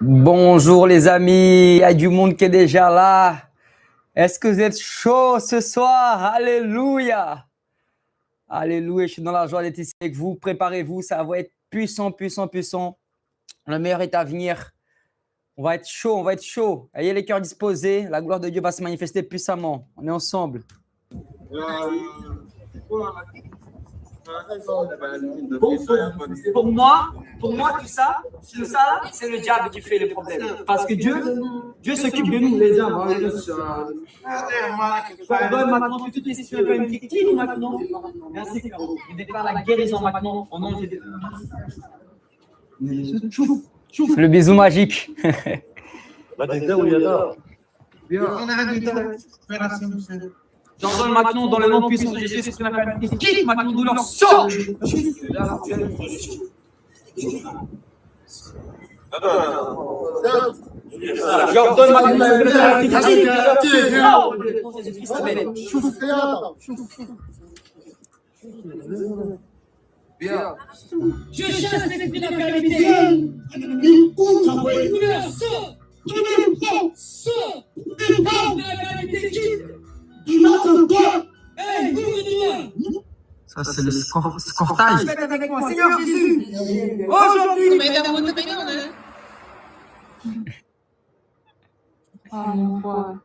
Bonjour les amis, il y a du monde qui est déjà là. Est-ce que vous êtes chaud ce soir? Alléluia. Alléluia, je suis dans la joie d'être ici avec vous. Préparez-vous, ça va être puissant, puissant, puissant. Le meilleur est à venir. On va être chaud, on va être chaud. Ayez les cœurs disposés, la gloire de Dieu va se manifester puissamment. On est ensemble. Pour moi, tout ça, c'est le diable qui fait le problème. Parce que Dieu s'occupe de nous, les hommes. Pardonne maintenant que toutes les situations fictives maintenant. Merci, frérot. Je déclare la guérison maintenant au nom de Dieu. Le bisou magique. J'ordonne maintenant dans le nom puissant de Jésus, ce qu'on appelle quitte maintenant douleur, sort. J'ordonne maintenant bien. Je chasse l'esprit d'infirmité. J'envoie une douleur, sort. Sort. Ça, c'est le scortage. Avec moi, Seigneur Jésus, aujourd'hui, oh mon foi.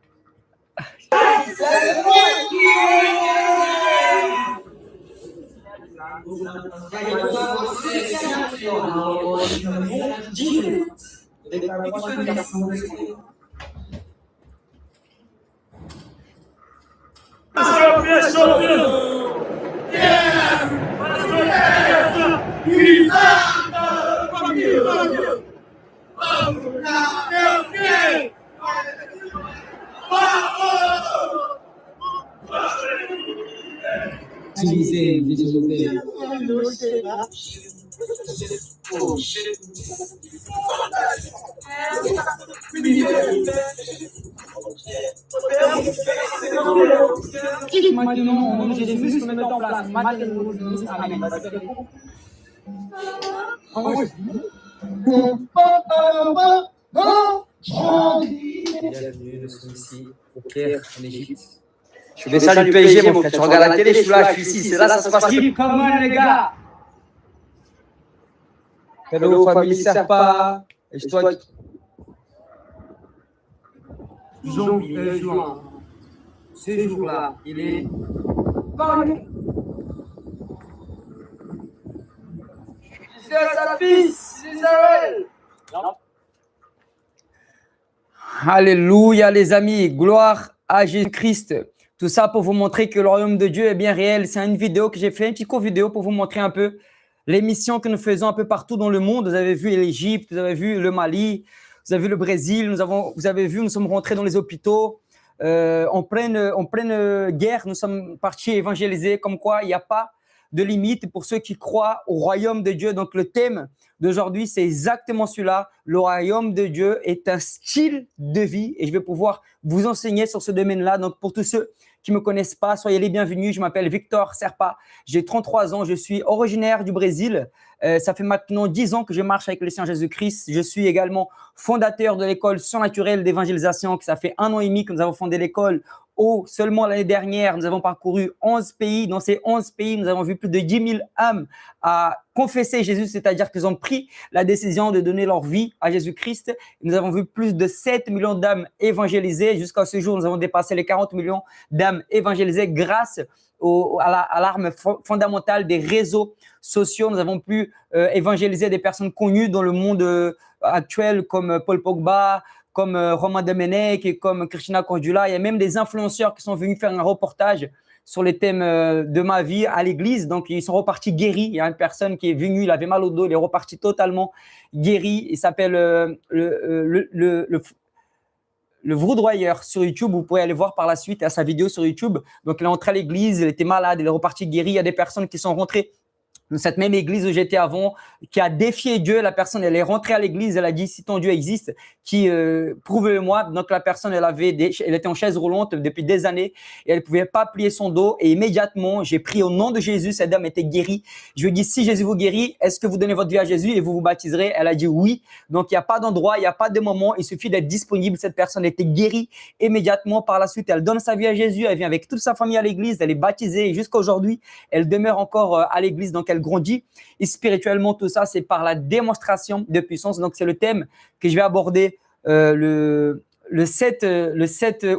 Maintenant, au nom de Jésus, nous mettons en place. Amen. Bienvenue, nous sommes ici au Caire, en Égypte. Je fais ça du PSG, mon frère. Tu regardes la télé, je suis là, je suis ici. C'est là, ça se passe. Comment, les gars? Hello, famille Serpa. Et je dois. Juin. Ce jour-là, il est. C'est sa fils, Israël. Alléluia, les amis. Gloire à Jésus-Christ. Tout ça pour vous montrer que le royaume de Dieu est bien réel. C'est une vidéo que j'ai fait, une petite courte vidéo pour vous montrer un peu les missions que nous faisons un peu partout dans le monde. Vous avez vu l'Égypte, vous avez vu le Mali, vous avez vu le Brésil. Vous avez vu, nous sommes rentrés dans les hôpitaux. En pleine guerre, nous sommes partis évangéliser, comme quoi il n'y a pas de limite pour ceux qui croient au royaume de Dieu. Donc le thème d'aujourd'hui, c'est exactement celui-là. Le royaume de Dieu est un style de vie et je vais pouvoir vous enseigner sur ce domaine-là. Donc pour tous ceux qui ne me connaissent pas, soyez les bienvenus. Je m'appelle Victor Serpa, j'ai 33 ans, je suis originaire du Brésil. Ça fait maintenant 10 ans que je marche avec le Seigneur Jésus-Christ. Je suis également fondateur de l'école surnaturelle d'évangélisation. Ça fait 1 an et demi que nous avons fondé l'école. Seulement l'année dernière, nous avons parcouru 11 pays. Dans ces 11 pays, nous avons vu plus de 10 000 âmes à confesser Jésus, c'est-à-dire qu'ils ont pris la décision de donner leur vie à Jésus-Christ. Nous avons vu plus de 7 millions d'âmes évangélisées. Jusqu'à ce jour, nous avons dépassé les 40 millions d'âmes évangélisées grâce à l'arme fondamentale des réseaux sociaux. Nous avons pu évangéliser des personnes connues dans le monde actuel comme Paul Pogba, comme Romain Domenech et comme Christina Cordula. Il y a même des influenceurs qui sont venus faire un reportage sur les thèmes de ma vie à l'église. Donc, ils sont repartis guéris. Il y a une personne qui est venue, il avait mal au dos, il est reparti totalement guéri. Il s'appelle le Vroudroyeur sur YouTube. Vous pouvez aller voir par la suite à sa vidéo sur YouTube. Donc, il est entré à l'église, il était malade, il est reparti guéri. Il y a des personnes qui sont rentrées cette même église où j'étais avant, qui a défié Dieu. La personne, elle est rentrée à l'église, elle a dit, si ton Dieu existe, prouve-le-moi. Donc, la personne, elle était en chaise roulante depuis des années et elle ne pouvait pas plier son dos. Et immédiatement, j'ai prié au nom de Jésus. Cette dame était guérie. Je lui ai dit, si Jésus vous guérit, est-ce que vous donnez votre vie à Jésus et vous vous baptiserez? Elle a dit oui. Donc, il n'y a pas d'endroit, il n'y a pas de moment. Il suffit d'être disponible. Cette personne était guérie immédiatement. Par la suite, elle donne sa vie à Jésus. Elle vient avec toute sa famille à l'église. Elle est baptisée et jusqu'à aujourd'hui, elle demeure encore à l'église. Donc, elle grandit. Et spirituellement, tout ça, c'est par la démonstration de puissance. Donc, c'est le thème que je vais aborder le 7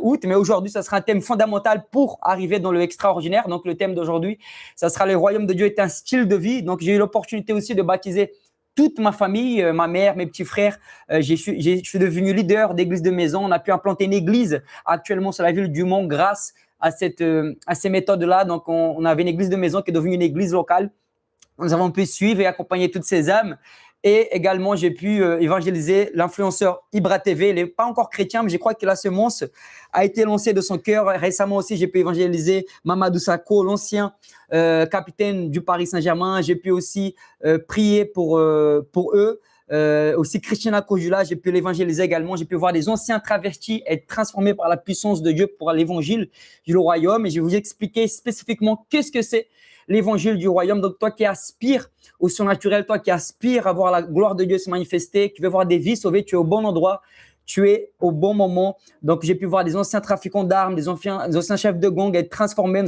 août. Mais aujourd'hui, ça sera un thème fondamental pour arriver dans le extraordinaire. Donc, le thème d'aujourd'hui, ça sera le royaume de Dieu est un style de vie. Donc, j'ai eu l'opportunité aussi de baptiser toute ma famille, ma mère, mes petits frères. Je suis devenu leader d'église de maison. On a pu implanter une église actuellement sur la ville du Mont grâce à ces méthodes-là. Donc, on avait une église de maison qui est devenue une église locale. Nous avons pu suivre et accompagner toutes ces âmes. Et également, j'ai pu évangéliser l'influenceur Ibra TV. Il n'est pas encore chrétien, mais je crois que la semence a été lancée de son cœur. Récemment aussi, j'ai pu évangéliser Mamadou Sakho, l'ancien capitaine du Paris Saint-Germain. J'ai pu aussi prier pour eux. Aussi Christina Kojula, j'ai pu l'évangéliser également. J'ai pu voir des anciens travertis être transformés par la puissance de Dieu pour l'évangile du royaume. Et je vais vous expliquer spécifiquement qu'est-ce que c'est l'évangile du royaume. Donc, toi qui aspires au surnaturel, toi qui aspires à voir la gloire de Dieu se manifester, qui veux voir des vies sauvées, tu es au bon endroit, tu es au bon moment. Donc, j'ai pu voir des anciens trafiquants d'armes, des anciens chefs de gang être transformés.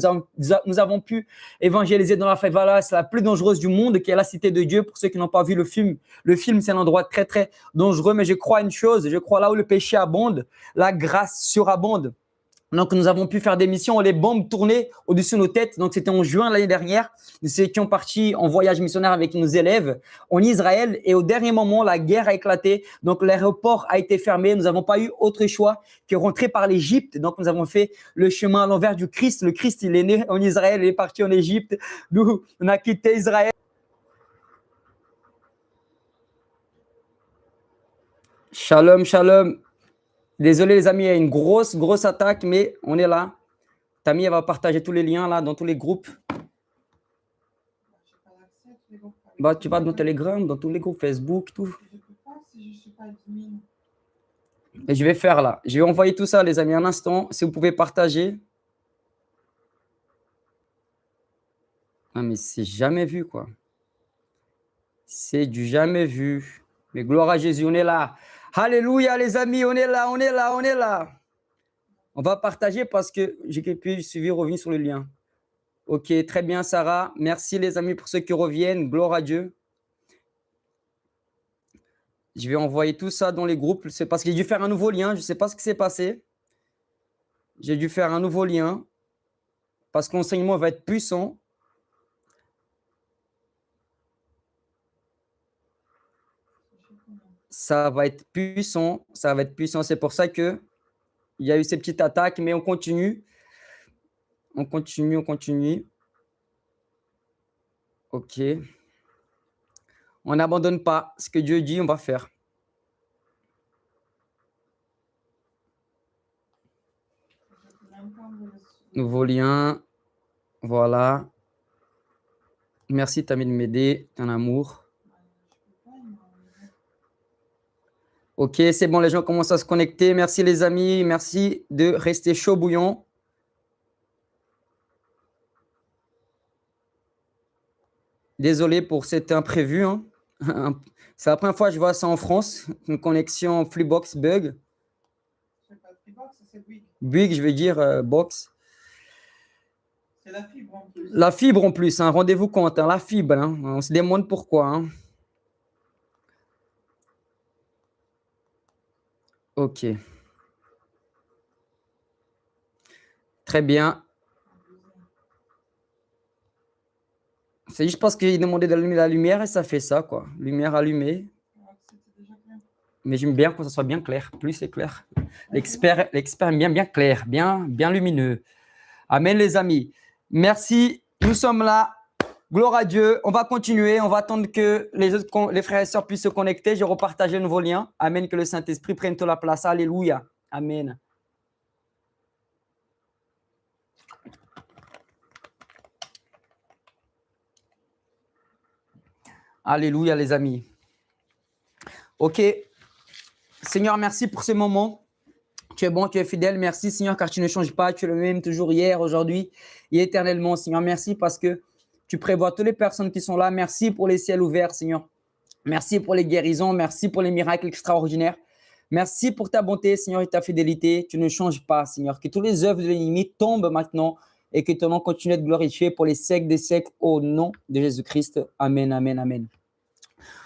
Nous avons pu évangéliser dans la favela, c'est la plus dangereuse du monde, qui est la cité de Dieu. Pour ceux qui n'ont pas vu le film, c'est un endroit très, très dangereux. Mais je crois une chose, je crois là où le péché abonde, la grâce surabonde. Donc, nous avons pu faire des missions où les bombes tournaient au-dessus de nos têtes. Donc, c'était en juin l'année dernière. Nous étions partis en voyage missionnaire avec nos élèves en Israël. Et au dernier moment, la guerre a éclaté. Donc, l'aéroport a été fermé. Nous n'avons pas eu autre choix que rentrer par l'Égypte. Donc, nous avons fait le chemin à l'envers du Christ. Le Christ, il est né en Israël, il est parti en Égypte. Nous, on a quitté Israël. Shalom, shalom. Désolé les amis, il y a une grosse attaque, mais on est là. Tammy, elle va partager tous les liens là dans tous les groupes. Bah, tu vas dans Telegram, dans tous les groupes Facebook, tout. Et je vais faire là. Je vais envoyer tout ça, les amis, un instant. Si vous pouvez partager. Ah, mais c'est jamais vu, quoi. C'est du jamais vu. Mais gloire à Jésus, on est là. Alléluia, les amis, on est là, on est là, on est là. On va partager parce que j'ai pu suivre, revenir sur le lien. Ok, très bien, Sarah. Merci, les amis, pour ceux qui reviennent. Gloire à Dieu. Je vais envoyer tout ça dans les groupes. C'est parce que j'ai dû faire un nouveau lien. Je ne sais pas ce qui s'est passé. J'ai dû faire un nouveau lien parce que l'enseignement va être puissant. Ça va être puissant. Ça va être puissant. C'est pour ça qu'il y a eu ces petites attaques, mais on continue. On continue, on continue. Ok. On n'abandonne pas. Ce que Dieu dit, on va faire. Nouveau lien. Voilà. Merci, Tammy, de m'aider. Un amour. Ok, c'est bon, les gens commencent à se connecter. Merci, les amis. Merci de rester chaud bouillant. Désolé pour cet imprévu. Hein. C'est la première fois que je vois ça en France. Une connexion Freebox bug. C'est pas Freebox, c'est Bouygues. Bouygues, je veux dire box. C'est la fibre en plus. La fibre en plus, hein. Rendez-vous compte, hein. La fibre. Hein. On se demande pourquoi. Hein. Ok. Très bien. C'est juste parce qu'il demandait d'allumer la lumière et ça fait ça, quoi. Lumière allumée. Mais j'aime bien que ça soit bien clair. Plus c'est clair. L'expert aime bien clair, bien lumineux. Amen, les amis. Merci. Nous sommes là. Gloire à Dieu. On va continuer. On va attendre que les frères et sœurs puissent se connecter. Je repartage un nouveau lien. Amen. Que le Saint-Esprit prenne toute la place. Alléluia. Amen. Alléluia, les amis. Ok. Seigneur, merci pour ce moment. Tu es bon, tu es fidèle. Merci, Seigneur, car tu ne changes pas. Tu es le même toujours hier, aujourd'hui et éternellement, Seigneur. Merci parce que tu prévois toutes les personnes qui sont là. Merci pour les ciels ouverts, Seigneur. Merci pour les guérisons. Merci pour les miracles extraordinaires. Merci pour ta bonté, Seigneur, et ta fidélité. Tu ne changes pas, Seigneur. Que toutes les œuvres de l'ennemi tombent maintenant et que ton nom continue d'être glorifié pour les siècles des siècles au nom de Jésus-Christ. Amen, amen, amen.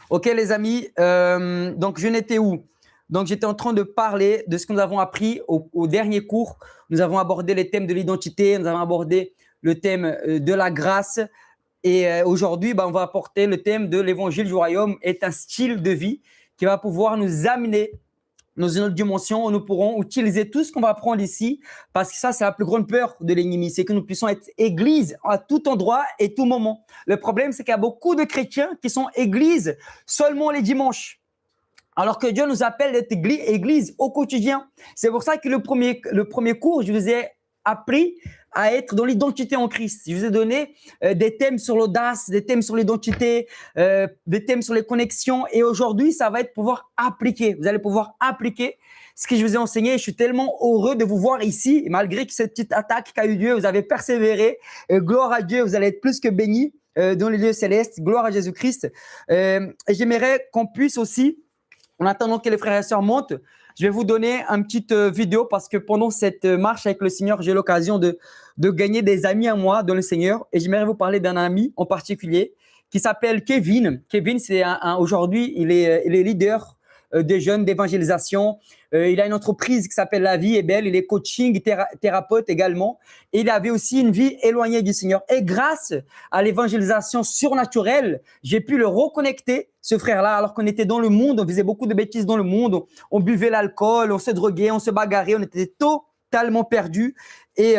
Ok, les amis. Donc, je n'étais où? Donc, j'étais en train de parler de ce que nous avons appris au dernier cours. Nous avons abordé les thèmes de l'identité, nous avons abordé le thème de la grâce. Et aujourd'hui, on va apporter le thème de l'évangile du royaume est un style de vie qui va pouvoir nous amener dans une autre dimension où nous pourrons utiliser tout ce qu'on va apprendre ici, parce que ça, c'est la plus grande peur de l'ennemi, c'est que nous puissions être église à tout endroit et tout moment. Le problème, c'est qu'il y a beaucoup de chrétiens qui sont église seulement les dimanches. Alors que Dieu nous appelle d'être église au quotidien. C'est pour ça que le premier cours, je vous ai appris à être dans l'identité en Christ. Je vous ai donné des thèmes sur l'audace, des thèmes sur l'identité, des thèmes sur les connexions. Et aujourd'hui, ça va être pouvoir appliquer. Vous allez pouvoir appliquer ce que je vous ai enseigné. Je suis tellement heureux de vous voir ici. Malgré que cette petite attaque qui a eu lieu, vous avez persévéré. Gloire à Dieu, vous allez être plus que bénis dans les lieux célestes. Gloire à Jésus-Christ. Et j'aimerais qu'on puisse aussi, en attendant que les frères et sœurs montent, je vais vous donner une petite vidéo parce que pendant cette marche avec le Seigneur, j'ai eu l'occasion de gagner des amis à moi dans le Seigneur. Et j'aimerais vous parler d'un ami en particulier qui s'appelle Kevin. Kevin, c'est aujourd'hui, il est leader des jeunes d'évangélisation. Il a une entreprise qui s'appelle La Vie est Belle. Il est coaching, thérapeute également. Et il avait aussi une vie éloignée du Seigneur. Et grâce à l'évangélisation surnaturelle, j'ai pu le reconnecter, ce frère-là, alors qu'on était dans le monde. On faisait beaucoup de bêtises dans le monde. On buvait l'alcool, on se droguait, on se bagarrait. On était totalement perdus. Et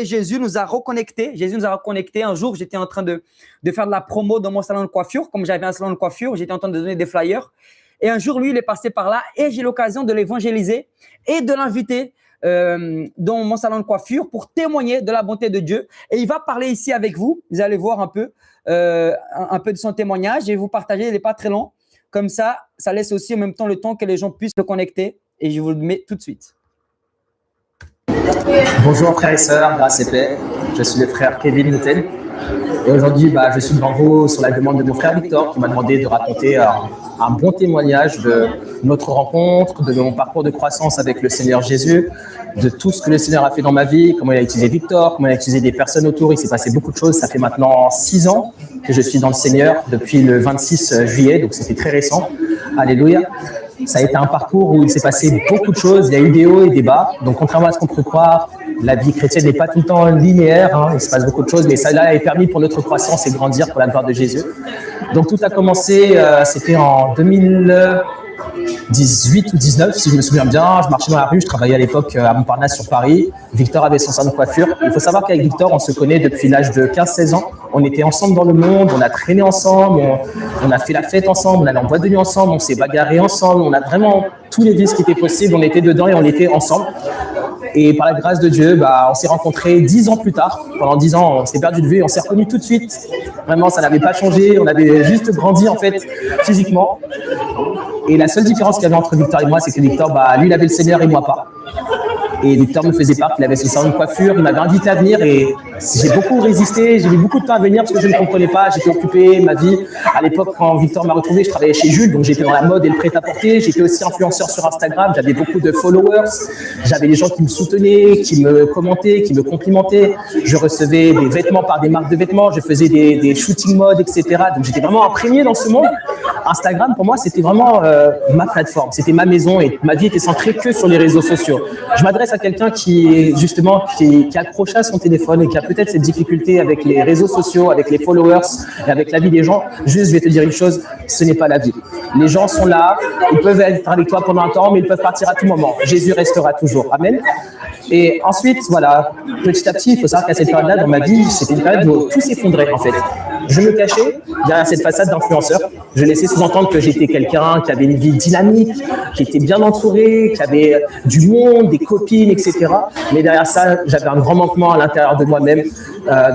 Jésus nous a reconnectés. Jésus nous a reconnectés. Un jour, j'étais en train de faire de la promo dans mon salon de coiffure. Comme j'avais un salon de coiffure, j'étais en train de donner des flyers. Et un jour, lui, il est passé par là et j'ai eu l'occasion de l'évangéliser et de l'inviter dans mon salon de coiffure pour témoigner de la bonté de Dieu. Et il va parler ici avec vous. Vous allez voir un peu de son témoignage et vous partager. Il n'est pas très long. Comme ça, ça laisse aussi en même temps le temps que les gens puissent se connecter. Et je vous le mets tout de suite. Bonjour frères et sœurs, grâce et paix. Je suis le frère Kevin Moutel. Et aujourd'hui, je suis devant vous sur la demande de mon frère Victor qui m'a demandé de raconter un bon témoignage de notre rencontre, de mon parcours de croissance avec le Seigneur Jésus, de tout ce que le Seigneur a fait dans ma vie, comment il a utilisé Victor, comment il a utilisé des personnes autour. Il s'est passé beaucoup de choses. Ça fait maintenant 6 ans que je suis dans le Seigneur depuis le 26 juillet, donc c'était très récent. Alléluia. Ça a été un parcours où il s'est passé beaucoup de choses. Il y a eu des hauts et des bas. Donc, contrairement à ce qu'on peut croire, la vie chrétienne n'est pas tout le temps linéaire. Il se passe beaucoup de choses, mais ça a permis pour notre croissance et grandir pour la gloire de Jésus. Donc, tout a commencé, c'était en 2018 ou 19, si je me souviens bien. Je marchais dans la rue, je travaillais à l'époque à Montparnasse sur Paris. Victor avait son salon de coiffure. Il faut savoir qu'avec Victor, on se connaît depuis l'âge de 15-16 ans. On était ensemble dans le monde, on a traîné ensemble, on a fait la fête ensemble, on allait en boîte de nuit ensemble, on s'est bagarré ensemble, on a vraiment tous les vices qui étaient possibles, on était dedans et on était ensemble. Et par la grâce de Dieu, on s'est rencontrés 10 ans plus tard. Pendant 10 ans, on s'est perdu de vue et on s'est reconnus tout de suite. Vraiment, ça n'avait pas changé, on avait juste grandi en fait physiquement. Et la seule différence qu'il y avait entre Victor et moi, c'est que Victor, lui, il avait le Seigneur et moi pas. Et Victor me faisait part qu'il avait son salon de coiffure, il m'avait invité à venir et j'ai beaucoup résisté, j'ai mis beaucoup de temps à venir parce que je ne comprenais pas, j'étais occupé, ma vie. À l'époque, quand Victor m'a retrouvé, je travaillais chez Jules, donc j'étais dans la mode et le prêt-à-porter, j'étais aussi influenceur sur Instagram, j'avais beaucoup de followers, j'avais des gens qui me soutenaient, qui me commentaient, qui me complimentaient, je recevais des vêtements par des marques de vêtements, je faisais des shootings mode, etc. Donc j'étais vraiment imprégné dans ce monde. Instagram, pour moi, c'était vraiment ma plateforme, c'était ma maison et ma vie était centrée que sur les réseaux sociaux. Je m'adresse à quelqu'un qui accroche à son téléphone et qui a peut-être cette difficulté avec les réseaux sociaux, avec les followers et avec la vie des gens. Juste, je vais te dire une chose, ce n'est pas la vie. Les gens sont là, ils peuvent être avec toi pendant un temps, mais ils peuvent partir à tout moment. Jésus restera toujours. Amen. Et ensuite, voilà, petit à petit, il faut savoir qu'à cette période-là, dans ma vie, c'était une période où tout s'effondrait en fait. Je me cachais derrière cette façade d'influenceur. Je laissais sous-entendre que j'étais quelqu'un qui avait une vie dynamique, qui était bien entouré, qui avait du monde, des copines, etc. Mais derrière ça, j'avais un grand manquement à l'intérieur de moi-même.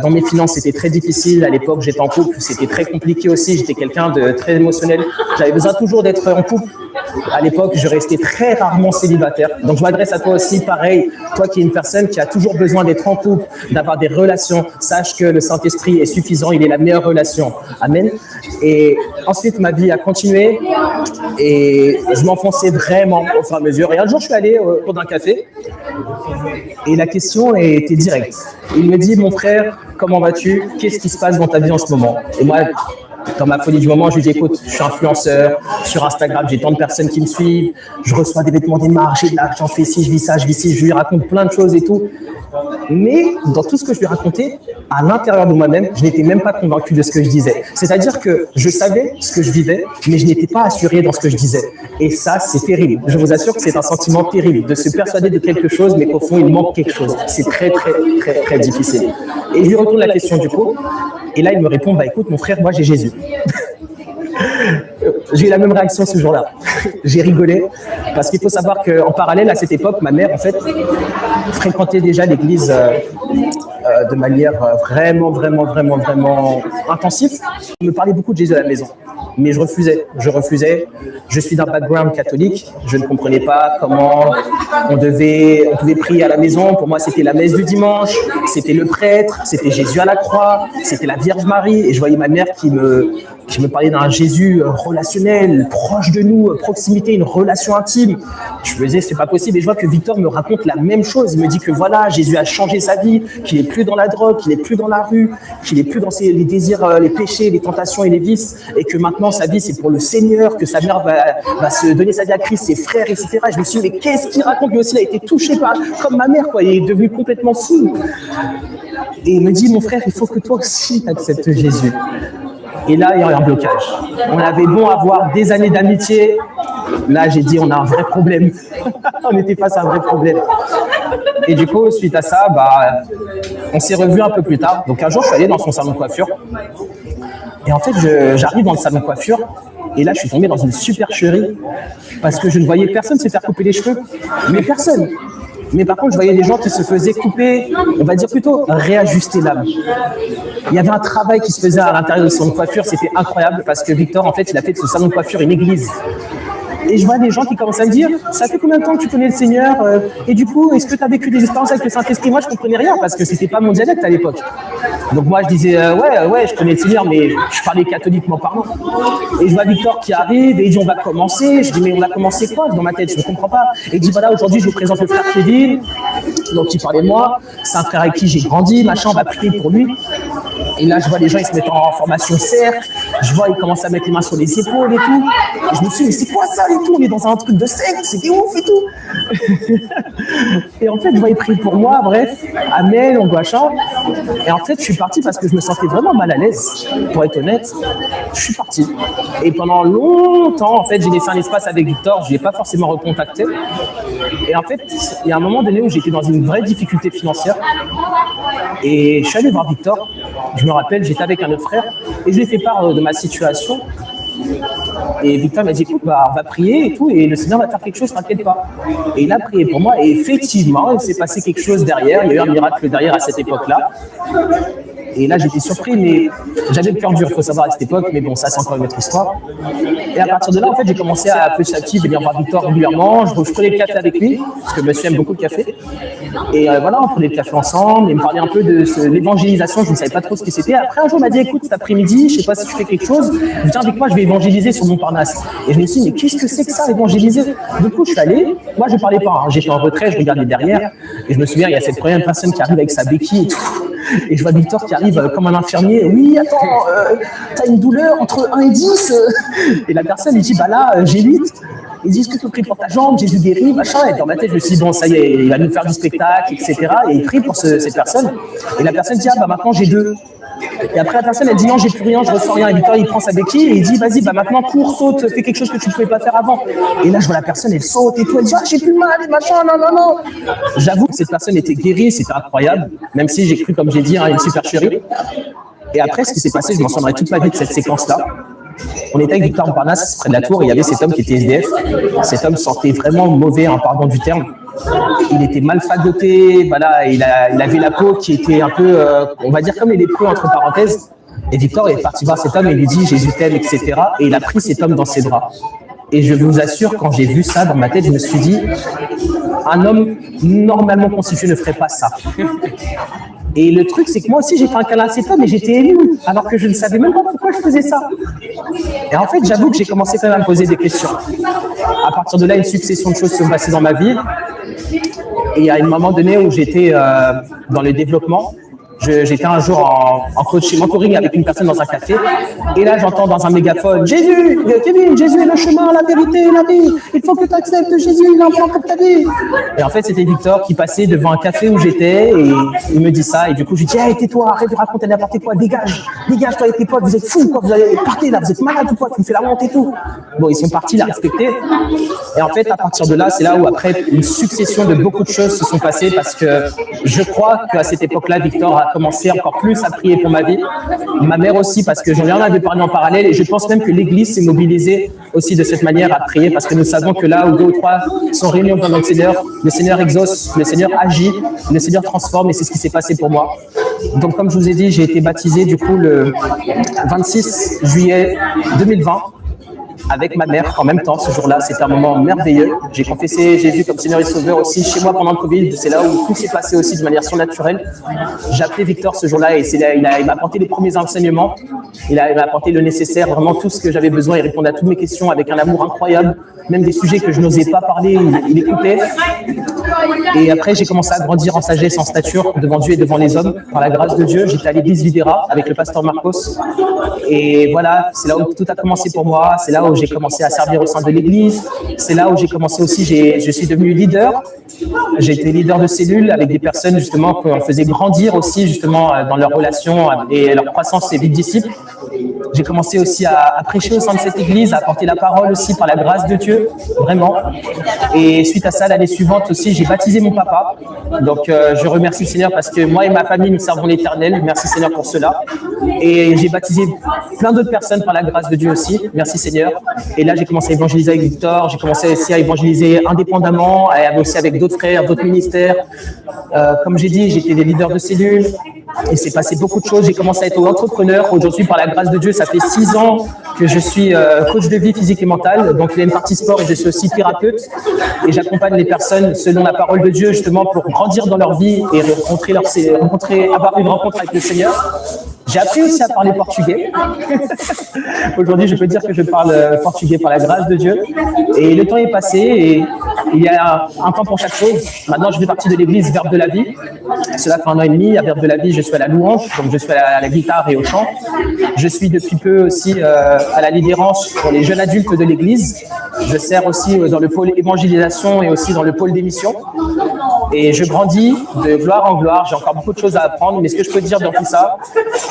Dans mes finances, c'était très difficile. À l'époque, j'étais en couple, c'était très compliqué aussi. J'étais quelqu'un de très émotionnel. J'avais besoin toujours d'être en couple. À l'époque, je restais très rarement célibataire. Donc, je m'adresse à toi aussi, pareil. Toi qui es une personne qui a toujours besoin d'être en couple, d'avoir des relations, sache que le Saint-Esprit est suffisant. Il est la meilleure relation. Amen. Et ensuite, ma vie a continué et je m'enfonçais vraiment au fur et à mesure. Et un jour, je suis allé autour d'un café et la question était directe. Il me dit, mon frère, comment vas-tu? Qu'est-ce qui se passe dans ta vie en ce moment? Et moi, dans ma folie du moment, je lui dis, écoute, je suis influenceur, sur Instagram, j'ai tant de personnes qui me suivent, je reçois des vêtements des marques, j'ai de l'argent, je fais ci, je vis ça, je vis ci, je lui raconte plein de choses et tout. Mais dans tout ce que je lui racontais, à l'intérieur de moi-même, je n'étais même pas convaincu de ce que je disais. C'est-à-dire que je savais ce que je vivais, mais je n'étais pas assuré dans ce que je disais. Et ça, c'est terrible. Je vous assure que c'est un sentiment terrible de se persuader de quelque chose, mais qu'au fond, il manque quelque chose. C'est très, très, très, très difficile. Et je lui retourne la question du coup. Et là, il me répond, bah écoute, mon frère, moi, j'ai Jésus. J'ai eu la même réaction ce jour-là. J'ai rigolé parce qu'il faut savoir qu'en parallèle à cette époque, ma mère, en fait, fréquentait déjà l'église de manière vraiment intensive. Elle me parlait beaucoup de Jésus à la maison, mais je refusais. Je suis d'un background catholique, je ne comprenais pas comment on pouvait prier à la maison. Pour moi, c'était la messe du dimanche, c'était le prêtre, c'était Jésus à la croix, c'était la Vierge Marie, et je voyais ma mère qui me parlait d'un Jésus relationnel, proche de nous, proximité, une relation intime. Je me disais, c'est pas possible. Et je vois que Victor me raconte la même chose. Il me dit que voilà, Jésus a changé sa vie, qu'il n'est plus dans la drogue, qu'il n'est plus dans la rue, qu'il n'est plus dans les désirs, les péchés, les tentations et les vices, et que maintenant sa vie c'est pour le Seigneur, que sa mère va se donner sa vie à Christ, ses frères, etc. Et je me suis dit, mais qu'est-ce qu'il raconte? Lui aussi, il a été touché comme ma mère, quoi. Il est devenu complètement fou. Et il me dit, mon frère, il faut que toi aussi tu acceptes Jésus. Et là, il y a eu un blocage. On avait beau avoir des années d'amitié. Là, j'ai dit, on a un vrai problème. On était face à un vrai problème. Et du coup, suite à ça, on s'est revus un peu plus tard. Donc un jour, je suis allé dans son salon de coiffure. Et en fait, j'arrive dans le salon de coiffure. Et là, je suis tombé dans une supercherie parce que je ne voyais personne se faire couper les cheveux. Mais personne. Mais par contre, je voyais des gens qui se faisaient couper, on va dire plutôt réajuster l'âme. Il y avait un travail qui se faisait à l'intérieur de son salon de coiffure, c'était incroyable parce que Victor, en fait, il a fait de ce salon de coiffure une église. Et je vois des gens qui commencent à me dire, ça fait combien de temps que tu connais le Seigneur? Et du coup, est-ce que tu as vécu des expériences avec le Saint-Esprit? Moi, je ne comprenais rien parce que ce n'était pas mon dialecte à l'époque. Donc moi, je disais, ouais, je connais le Seigneur, mais je parlais catholiquement parlant. Et je vois Victor qui arrive et il dit, on va commencer. Je dis, mais on va commencer quoi? Dans ma tête, je ne comprends pas. Et il dit, voilà, aujourd'hui, je vous présente le frère Kevin. Donc il parlait de moi. C'est un frère avec qui j'ai grandi, machin, on va prier pour lui. Et là, je vois les gens, ils se mettent en formation cercle. Je vois, ils commencent à mettre les mains sur les épaules et tout. Et je me suis dit, mais c'est quoi ça et tout? On est dans un truc de secte, c'était ouf et tout. Et en fait, je vois, ils prient pour moi, bref, amen, on doit chanter. Et en fait, je suis parti parce que je me sentais vraiment mal à l'aise, pour être honnête. Je suis parti. Et pendant longtemps, en fait, j'ai laissé un espace avec Victor, je ne l'ai pas forcément recontacté. Et en fait, il y a un moment donné où j'étais dans une vraie difficulté financière. Et je suis allé voir Victor. Je me rappelle, j'étais avec un autre frère et je lui ai fait part de ma situation. Et Victor m'a dit, écoute, on va prier et tout, et le Seigneur va faire quelque chose, t'inquiète pas. Et il a prié pour moi, et effectivement, il s'est passé quelque chose derrière. Il y a eu un miracle derrière à cette époque-là. Et là, j'étais surpris, mais j'avais le cœur dur, il faut savoir, à cette époque. Mais bon, ça, c'est encore une autre histoire. Et à partir de là, en fait, j'ai commencé à petit à petit venir voir Victor régulièrement. Je prenais le café avec lui, parce que monsieur aime beaucoup le café. Et voilà, on prenait le café ensemble. Il me parlait un peu de l'évangélisation. Je ne savais pas trop ce que c'était. Après, un jour, il m'a dit, écoute, cet après-midi, je ne sais pas si tu fais quelque chose. Viens avec moi, je vais évangéliser sur Montparnasse. Et je me suis dit, mais qu'est-ce que c'est que ça, évangéliser? Du coup, je suis allé. Moi, je ne parlais pas. Hein. J'étais en retrait, je regardais derrière. Et je me souviens, il y a cette première personne qui arrive avec sa béquille et tout. Et je vois Victor qui arrive comme un infirmier. Oui, attends, t'as une douleur entre 1 et 10. Et la personne, il dit, bah là, j'ai 8. Ils disent que tu pries pour ta jambe, Jésus guérit, machin. Et dans ma tête, je me suis dit, bon, ça y est, il va nous faire du spectacle, etc. Et il prie pour cette personne. Et la personne dit, ah, bah maintenant, j'ai 2. Et après, la personne, elle dit, non, j'ai plus rien, je ressens rien. Et Victor, il prend sa béquille et il dit, vas-y, bah maintenant, cours, saute, fais quelque chose que tu ne pouvais pas faire avant. Et là, je vois la personne, elle saute et tout. Elle dit, ah, j'ai plus mal, et machin, non. J'avoue que cette personne était guérie, c'était incroyable. Même si j'ai cru, comme j'ai dit, une supercherie. Et après, ce qui s'est passé, je m'en souviendrai toute ma vie de cette séquence-là. On était avec Victor Montparnasse près de la tour et il y avait cet homme qui était SDF. Cet homme sentait vraiment mauvais, hein, pardon du terme. Il était mal fagoté, voilà, il avait la peau qui était un peu, on va dire comme les lépreux entre parenthèses. Et Victor est parti voir cet homme et lui dit « Jésus t'aime », etc. Et il a pris cet homme dans ses bras. Et je vous assure, quand j'ai vu ça dans ma tête, je me suis dit « Un homme normalement constitué ne ferait pas ça ». Et le truc, c'est que moi aussi, j'ai fait un câlin à cet homme et j'étais ému, alors que je ne savais même pas pourquoi je faisais ça. Et en fait, j'avoue que j'ai commencé quand même à me poser des questions. À partir de là, une succession de choses se sont passées dans ma vie. Et il y a un moment donné où j'étais dans le développement. J'étais un jour en coaching, mentoring avec une personne dans un café. Et là, j'entends dans un mégaphone « Jésus, Kevin, Jésus est le chemin, la vérité, la vie. Il faut que tu acceptes Jésus, il a un plan pour ta vie. » Et en fait, c'était Victor qui passait devant un café où j'étais et il me dit ça. Et du coup, je lui dis « Hey, tais-toi, arrête de raconter n'importe quoi, dégage, toi et tes potes, vous êtes fous, quoi, vous allez partir là, vous êtes malade ou quoi, tu me fais la honte et tout. » Bon, ils sont partis, il a respecté. Et en fait, à partir de là, c'est là où après, une succession de beaucoup de choses se sont passées parce que je crois qu'à cette époque-là, Victor a commencé encore plus à prier pour ma vie. Ma mère aussi, parce que j'en avais parlé en parallèle et je pense même que l'Église s'est mobilisée aussi de cette manière à prier parce que nous savons que là où 2 ou 3 sont réunis au nom du Seigneur, le Seigneur exauce, le Seigneur agit, le Seigneur transforme et c'est ce qui s'est passé pour moi. Donc comme je vous ai dit, j'ai été baptisé du coup le 26 juillet 2020. Avec ma mère en même temps ce jour-là. C'était un moment merveilleux. J'ai confessé Jésus comme Seigneur et Sauveur aussi chez moi pendant le Covid. C'est là où tout s'est passé aussi de manière surnaturelle. J'ai appelé Victor ce jour-là et c'est là, il m'a apporté les premiers enseignements. Il m'a apporté le nécessaire, vraiment tout ce que j'avais besoin. Il répondait à toutes mes questions avec un amour incroyable. Même des sujets que je n'osais pas parler, il écoutait. Et après, j'ai commencé à grandir en sagesse, en stature, devant Dieu et devant les hommes. Par la grâce de Dieu, j'étais à l'église Videra avec le pasteur Marcos. Et voilà, c'est là où tout a commencé pour moi. C'est là où j'ai commencé à servir au sein de l'église. C'est là où j'ai commencé aussi, je suis devenu leader. J'ai été leader de cellule avec des personnes justement qu'on faisait grandir aussi justement dans leurs relations et leur croissance et vie de disciples. J'ai commencé aussi à prêcher au sein de cette église, à apporter la parole aussi par la grâce de Dieu, vraiment. Et suite à ça, l'année suivante aussi, j'ai baptisé mon papa. Donc, je remercie le Seigneur parce que moi et ma famille, nous servons l'Éternel. Merci Seigneur pour cela. Et j'ai baptisé plein d'autres personnes par la grâce de Dieu aussi. Merci Seigneur. Et là, j'ai commencé à évangéliser avec Victor. J'ai commencé aussi à évangéliser indépendamment, et aussi avec d'autres frères, d'autres ministères. Comme j'ai dit, j'étais des leaders de cellules. Il s'est passé beaucoup de choses. J'ai commencé à être entrepreneur. Aujourd'hui, par la grâce de Dieu, ça fait 6 ans que je suis coach de vie physique et mentale. Donc, il y a une partie sport et je suis aussi thérapeute. Et j'accompagne les personnes selon la parole de Dieu, justement, pour grandir dans leur vie et avoir une rencontre avec le Seigneur. J'ai appris aussi à parler portugais. Aujourd'hui, je peux dire que je parle portugais par la grâce de Dieu. Et le temps est passé et il y a un temps pour chaque chose. Maintenant, je fais partie de l'église Verbe de la Vie. Cela fait 1 an et demi. À Verbe de la Vie, je suis à la louange, donc je suis à la guitare et au chant. Je suis depuis peu aussi à la lidérance pour les jeunes adultes de l'église. Je sers aussi dans le pôle évangélisation et aussi dans le pôle d'émission. Et je grandis de gloire en gloire. J'ai encore beaucoup de choses à apprendre. Mais ce que je peux dire dans tout ça,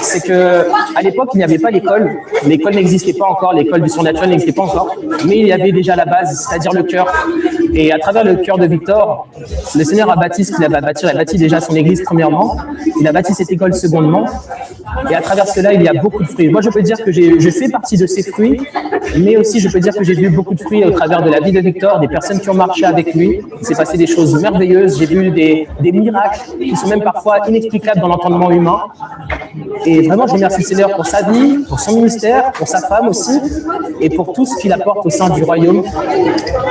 c'est qu'à l'époque, il n'y avait pas l'école. L'école n'existait pas encore. L'école du surnaturel n'existait pas encore. Mais il y avait déjà la base, c'est-à-dire le cœur. Et à travers le cœur de Victor, le Seigneur a bâti ce qu'il avait à bâtir. Il a bâti déjà son église premièrement. Il a bâti cette école secondement. Et à travers cela, il y a beaucoup de fruits. Moi, je peux dire que je fais partie de ces fruits. Mais aussi, je peux dire que j'ai vu beaucoup de fruits au travers de la vie de Victor, des personnes qui ont marché avec lui. Il s'est passé des choses merveilleuses. J'ai vu des miracles qui sont même parfois inexplicables dans l'entendement humain. Et vraiment, je remercie le Seigneur pour sa vie, pour son ministère, pour sa femme aussi, et pour tout ce qu'il apporte au sein du royaume.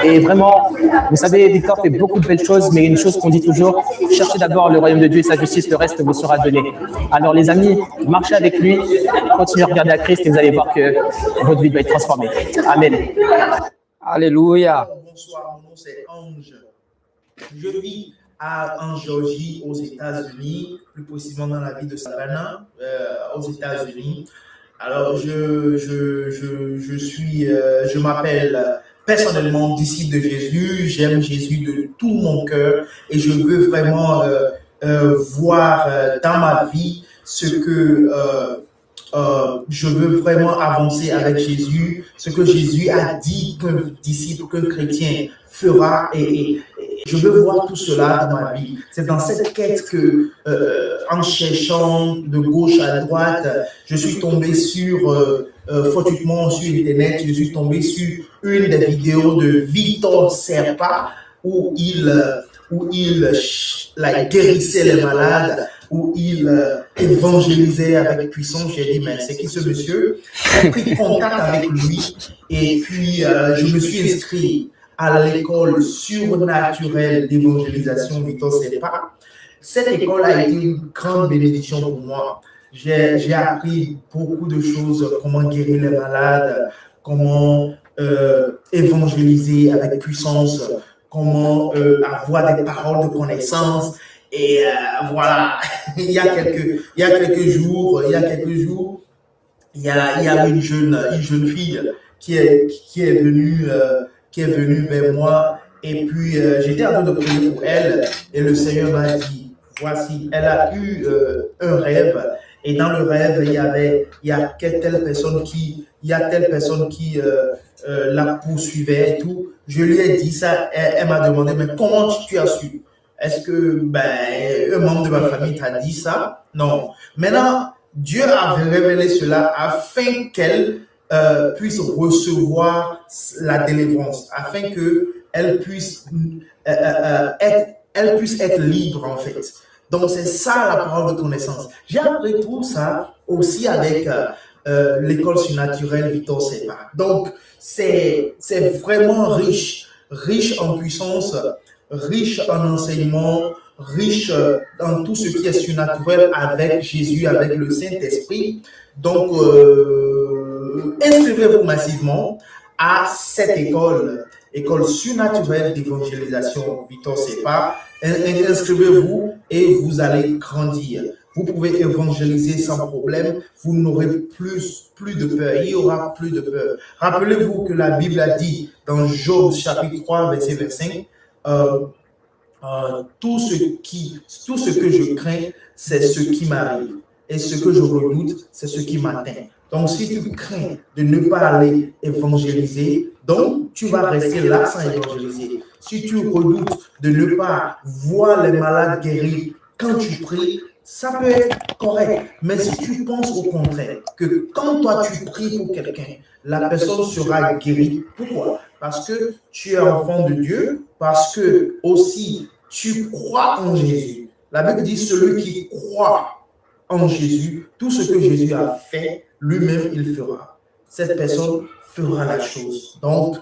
Et vraiment, vous savez, Victor fait beaucoup de belles choses, mais une chose qu'on dit toujours, cherchez d'abord le royaume de Dieu et sa justice, le reste vous sera donné. Alors les amis, marchez avec lui, continuez à regarder à Christ et vous allez voir que votre vie va être transformée. Amen. Alléluia. Bonsoir, mon nom c'est Ange. Je vis en Géorgie, aux États-Unis, plus précisément dans la ville de Savannah, aux États-Unis. Alors, je m'appelle personnellement disciple de Jésus. J'aime Jésus de tout mon cœur et je veux vraiment voir dans ma vie ce que je veux vraiment avancer avec Jésus, ce que Jésus a dit qu'un disciple, qu'un chrétien fera et je veux voir tout cela dans ma vie. C'est dans cette quête que, en cherchant de gauche à droite, je suis tombé fortuitement sur Internet, je suis tombé sur une des vidéos de Victor Serpa où il guérissait les malades, où il évangélisait avec puissance. J'ai dit, mais c'est qui ce monsieur? J'ai pris contact avec lui et puis je me suis inscrit à l'école surnaturelle d'évangélisation Victor Serpa. Cette école a été une grande bénédiction pour moi. J'ai appris beaucoup de choses, comment guérir les malades, comment évangéliser avec puissance, comment avoir des paroles de connaissance. Et voilà, il y a quelques jours, il y a une jeune fille qui est venue vers moi et puis j'étais en train de prier pour elle et le Seigneur m'a dit, voici, elle a eu un rêve et dans le rêve, il y a telle personne qui la poursuivait et tout. Je lui ai dit ça, elle m'a demandé, mais comment tu as su? Est-ce que un membre de ma famille t'a dit ça? Non. Maintenant, Dieu a révélé cela afin qu'elle puisse recevoir la délivrance, afin qu'elle puisse être libre en fait. Donc c'est ça la parole de connaissance. J'ai appris tout ça aussi avec l'école surnaturelle Victor Serpa. Donc c'est vraiment riche en puissance, riche en enseignement, riche dans tout ce qui est surnaturel avec Jésus, avec le Saint-Esprit. Donc, inscrivez-vous massivement à cette école surnaturelle d'évangélisation Victor Serpa. Inscrivez-vous et vous allez grandir. Vous pouvez évangéliser sans problème. Vous n'aurez plus de peur. Il n'y aura plus de peur. Rappelez-vous que la Bible a dit dans Job chapitre 3, verset 25, tout ce que je crains, c'est ce qui m'arrive. Et ce que je redoute, c'est ce qui m'atteint. Donc, si tu crains de ne pas aller évangéliser, donc tu vas rester là sans évangéliser. Si tu redoutes de ne pas voir les malades guéris quand tu pries, ça peut être correct. Mais si tu penses au contraire, que quand toi tu pries pour quelqu'un, la personne sera guérie. Pourquoi? Parce que tu es enfant de Dieu, parce que aussi tu crois en Jésus. La Bible dit celui qui croit en Jésus, tout ce que Jésus a fait, lui-même il fera. Cette personne fera la chose. Donc,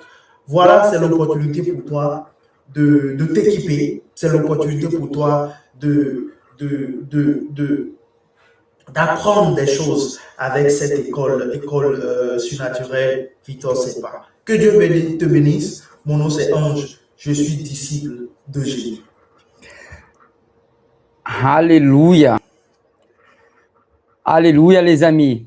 voilà, c'est l'opportunité pour toi de t'équiper. C'est l'opportunité pour toi d'apprendre des choses avec cette école surnaturelle Victor Serpa. Que Dieu te bénisse. Mon nom c'est Ange. Je suis disciple de Jésus. Alléluia. Alléluia, les amis.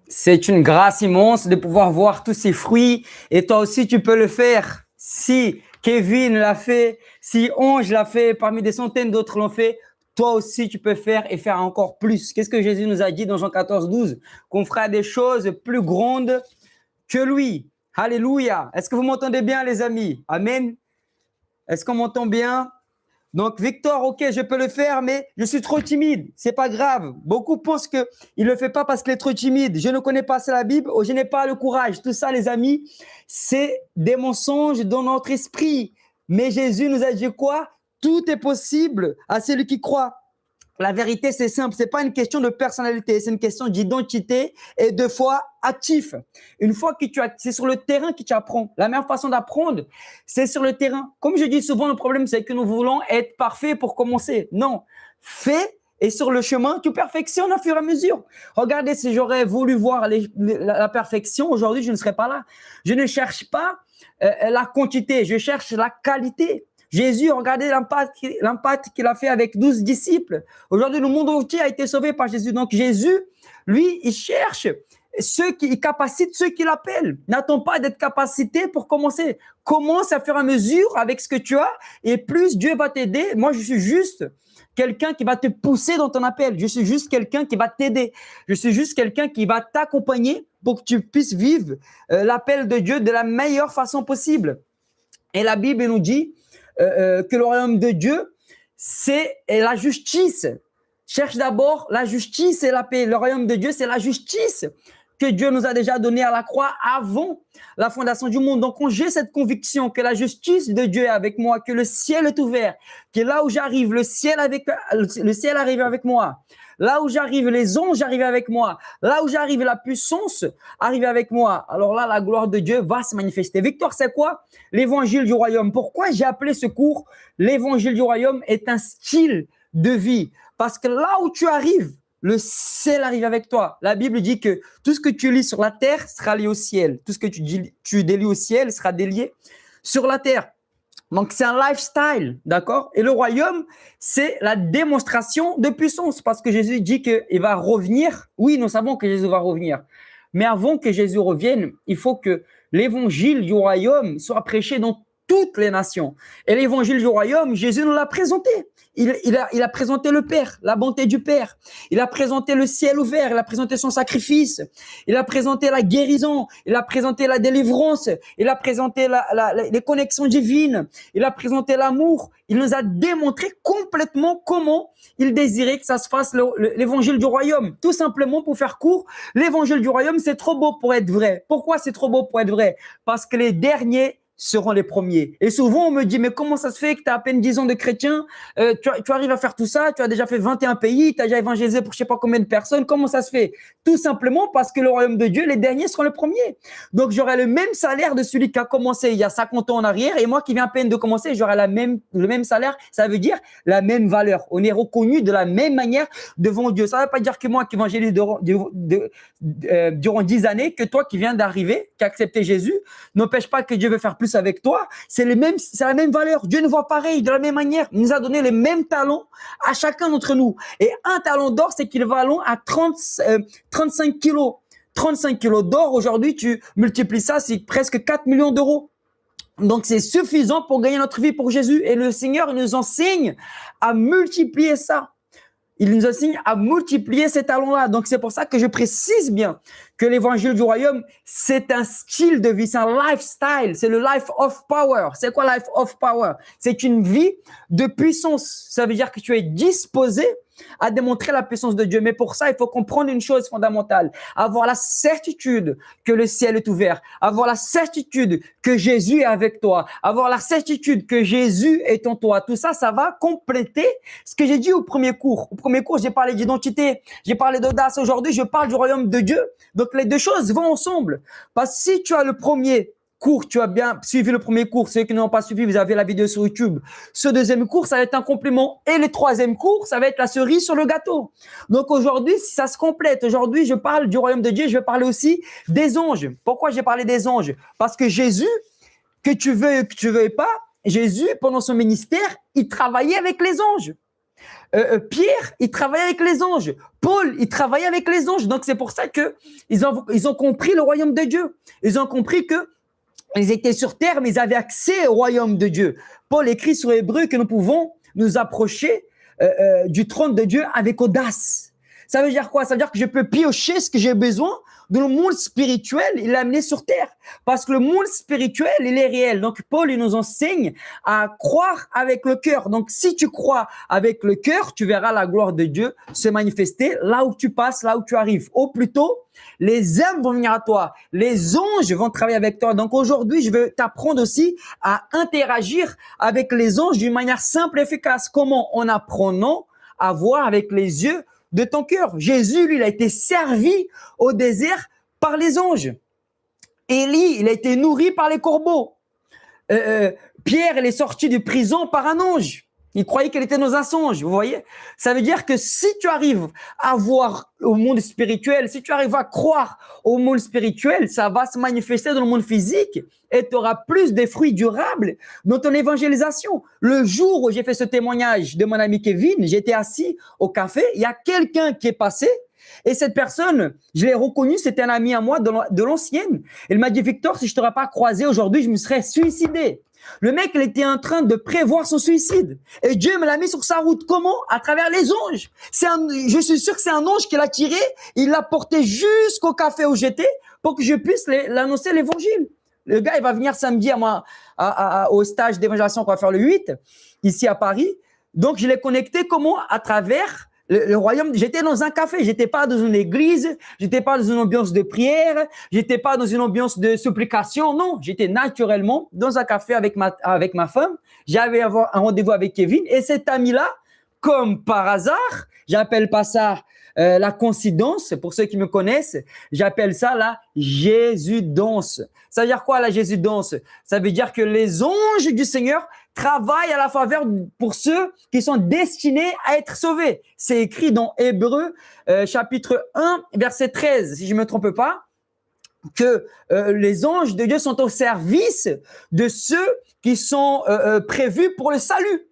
C'est une grâce immense de pouvoir voir tous ces fruits et toi aussi, tu peux le faire. Si Kevin l'a fait, si Ange l'a fait, parmi des centaines d'autres l'ont fait, toi aussi, tu peux faire et faire encore plus. Qu'est-ce que Jésus nous a dit dans Jean 14, 12? Qu'on fera des choses plus grandes que lui. Alléluia. Est-ce que vous m'entendez bien, les amis? Amen. Est-ce qu'on m'entend bien? Donc, Victor, ok, je peux le faire, mais je suis trop timide. C'est pas grave. Beaucoup pensent qu'il ne le fait pas parce qu'il est trop timide. Je ne connais pas la Bible ou je n'ai pas le courage. Tout ça, les amis, c'est des mensonges dans notre esprit. Mais Jésus nous a dit quoi? Tout est possible à celui qui croit. La vérité, c'est simple. Ce n'est pas une question de personnalité, c'est une question d'identité et de foi actif. Une fois que c'est sur le terrain que tu apprends. La meilleure façon d'apprendre, c'est sur le terrain. Comme je dis souvent, le problème, c'est que nous voulons être parfaits pour commencer. Non, fais et sur le chemin, tu perfectionnes au fur et à mesure. Regardez, si j'aurais voulu voir la perfection, aujourd'hui, je ne serais pas là. Je ne cherche pas la quantité, je cherche la qualité. Jésus, regardez l'impact qu'il a fait avec 12 disciples. Aujourd'hui, le monde entier a été sauvé par Jésus. Donc, Jésus, lui, il cherche il capacite ceux qui l'appellent. N'attends pas d'être capacité pour commencer. Commence à faire à mesure avec ce que tu as et plus Dieu va t'aider. Moi, je suis juste quelqu'un qui va te pousser dans ton appel. Je suis juste quelqu'un qui va t'aider. Je suis juste quelqu'un qui va t'accompagner pour que tu puisses vivre l'appel de Dieu de la meilleure façon possible. Et la Bible nous dit que le royaume de Dieu, c'est la justice. Cherche d'abord la justice et la paix. Le royaume de Dieu, c'est la justice que Dieu nous a déjà donnée à la croix avant la fondation du monde. Donc, quand j'ai cette conviction que la justice de Dieu est avec moi, que le ciel est ouvert, que là où j'arrive, le ciel arrive avec moi. Là où j'arrive, les anges arrivent avec moi. Là où j'arrive, la puissance arrive avec moi. Alors là, la gloire de Dieu va se manifester. Victor, c'est quoi l'évangile du royaume? Pourquoi j'ai appelé ce cours l'évangile du royaume est un style de vie? Parce que là où tu arrives, le ciel arrive avec toi. La Bible dit que tout ce que tu lis sur la terre sera lié au ciel. Tout ce que tu délies au ciel sera délié sur la terre. Donc, c'est un lifestyle, d'accord? Et le royaume, c'est la démonstration de puissance parce que Jésus dit qu'il va revenir. Oui, nous savons que Jésus va revenir. Mais avant que Jésus revienne, il faut que l'évangile du royaume soit prêché dans toutes les nations. Et l'évangile du royaume, Jésus nous l'a présenté. Il a présenté le Père, la bonté du Père. Il a présenté le ciel ouvert. Il a présenté son sacrifice. Il a présenté la guérison. Il a présenté la délivrance. Il a présenté les connexions divines. Il a présenté l'amour. Il nous a démontré complètement comment il désirait que ça se fasse l'évangile du royaume. Tout simplement, pour faire court, l'évangile du royaume, c'est trop beau pour être vrai. Pourquoi c'est trop beau pour être vrai? Parce que les derniers seront les premiers. Et souvent, on me dit, mais comment ça se fait que tu as à peine 10 ans de chrétien, tu arrives à faire tout ça, tu as déjà fait 21 pays, tu as déjà évangélisé pour je sais pas combien de personnes, comment ça se fait? Tout simplement parce que le royaume de Dieu, les derniers seront les premiers. Donc, j'aurai le même salaire de celui qui a commencé il y a 50 ans en arrière, et moi qui viens à peine de commencer, j'aurai le même salaire, ça veut dire la même valeur. On est reconnu de la même manière devant Dieu. Ça ne veut pas dire que moi qui évangélise durant 10 années, que toi qui viens d'arriver, qui a accepté Jésus, n'empêche pas que Dieu veut faire plus avec toi, c'est la même valeur. Dieu nous voit pareil, de la même manière. Il nous a donné les mêmes talents à chacun d'entre nous. Et un talent d'or, c'est équivalent à 35 kilos. 35 kilos d'or, aujourd'hui, tu multiplies ça, c'est presque 4 millions d'euros. Donc, c'est suffisant pour gagner notre vie pour Jésus. Et le Seigneur, il nous enseigne à multiplier ça. Il nous enseigne à multiplier ces talents-là. Donc, c'est pour ça que je précise bien que l'évangile du royaume, c'est un style de vie, c'est un lifestyle, c'est le life of power. C'est quoi life of power? C'est une vie de puissance. Ça veut dire que tu es disposé à démontrer la puissance de Dieu. Mais pour ça, il faut comprendre une chose fondamentale. Avoir la certitude que le ciel est ouvert. Avoir la certitude que Jésus est avec toi. Avoir la certitude que Jésus est en toi. Tout ça, ça va compléter ce que j'ai dit au premier cours. Au premier cours, j'ai parlé d'identité. J'ai parlé d'audace. Aujourd'hui, je parle du royaume de Dieu. Donc, les deux choses vont ensemble. Parce que si tu as le premier cours, tu as bien suivi le premier cours. Ceux qui n'ont pas suivi, vous avez la vidéo sur YouTube. Ce deuxième cours, ça va être un complément. Et le troisième cours, ça va être la cerise sur le gâteau. Donc aujourd'hui, ça se complète. Aujourd'hui, je parle du royaume de Dieu. Je vais parler aussi des anges. Pourquoi j'ai parlé des anges? Parce que Jésus, que tu veuilles pas, Jésus, pendant son ministère, il travaillait avec les anges. Pierre, il travaillait avec les anges. Paul, il travaillait avec les anges. Donc c'est pour ça que ils ont compris le royaume de Dieu. Ils ont compris que ils étaient sur terre, mais ils avaient accès au royaume de Dieu. Paul écrit sur Hébreu que nous pouvons nous approcher du trône de Dieu avec audace. Ça veut dire quoi? Ça veut dire que je peux piocher ce que j'ai besoin dans le monde spirituel, il l'a amené sur terre. Parce que le monde spirituel, il est réel. Donc, Paul, il nous enseigne à croire avec le cœur. Donc, si tu crois avec le cœur, tu verras la gloire de Dieu se manifester là où tu passes, là où tu arrives. Au plus tôt, les âmes vont venir à toi. Les anges vont travailler avec toi. Donc, aujourd'hui, je veux t'apprendre aussi à interagir avec les anges d'une manière simple et efficace. Comment? En apprenant à voir avec les yeux de ton cœur. Jésus, lui, il a été servi au désert par les anges. Élie, il a été nourri par les corbeaux. Pierre, il est sorti de prison par un ange. Il croyait qu'il était dans un songe, vous voyez? Ça veut dire que si tu arrives à voir au monde spirituel, si tu arrives à croire au monde spirituel, ça va se manifester dans le monde physique et tu auras plus de fruits durables dans ton évangélisation. Le jour où j'ai fait ce témoignage de mon ami Kevin, j'étais assis au café, il y a quelqu'un qui est passé et cette personne, je l'ai reconnu, c'était un ami à moi de l'ancienne. Il m'a dit, Victor, si je ne t'aurais pas croisé aujourd'hui, je me serais suicidé. Le mec, il était en train de prévoir son suicide. Et Dieu me l'a mis sur sa route. Comment? À travers les anges. Je suis sûr que c'est un ange qui l'a tiré. Il l'a porté jusqu'au café où j'étais pour que je puisse l'annoncer l'évangile. Le gars, il va venir samedi au stage d'évangélisation qu'on va faire le 8, ici à Paris. Donc, je l'ai connecté comment? À travers le royaume. J'étais dans un café, j'étais pas dans une église, j'étais pas dans une ambiance de prière, j'étais pas dans une ambiance de supplication. Non, j'étais naturellement dans un café avec ma femme. J'avais un rendez-vous avec Kevin et cet ami-là, comme par hasard, j'appelle pas ça la coïncidence, pour ceux qui me connaissent, j'appelle ça la Jésus-danse. Ça veut dire quoi la Jésus-danse? Ça veut dire que les anges du Seigneur travaillent à la faveur pour ceux qui sont destinés à être sauvés. C'est écrit dans Hébreux chapitre 1, verset 13, si je ne me trompe pas, que les anges de Dieu sont au service de ceux qui sont prévus pour le salut.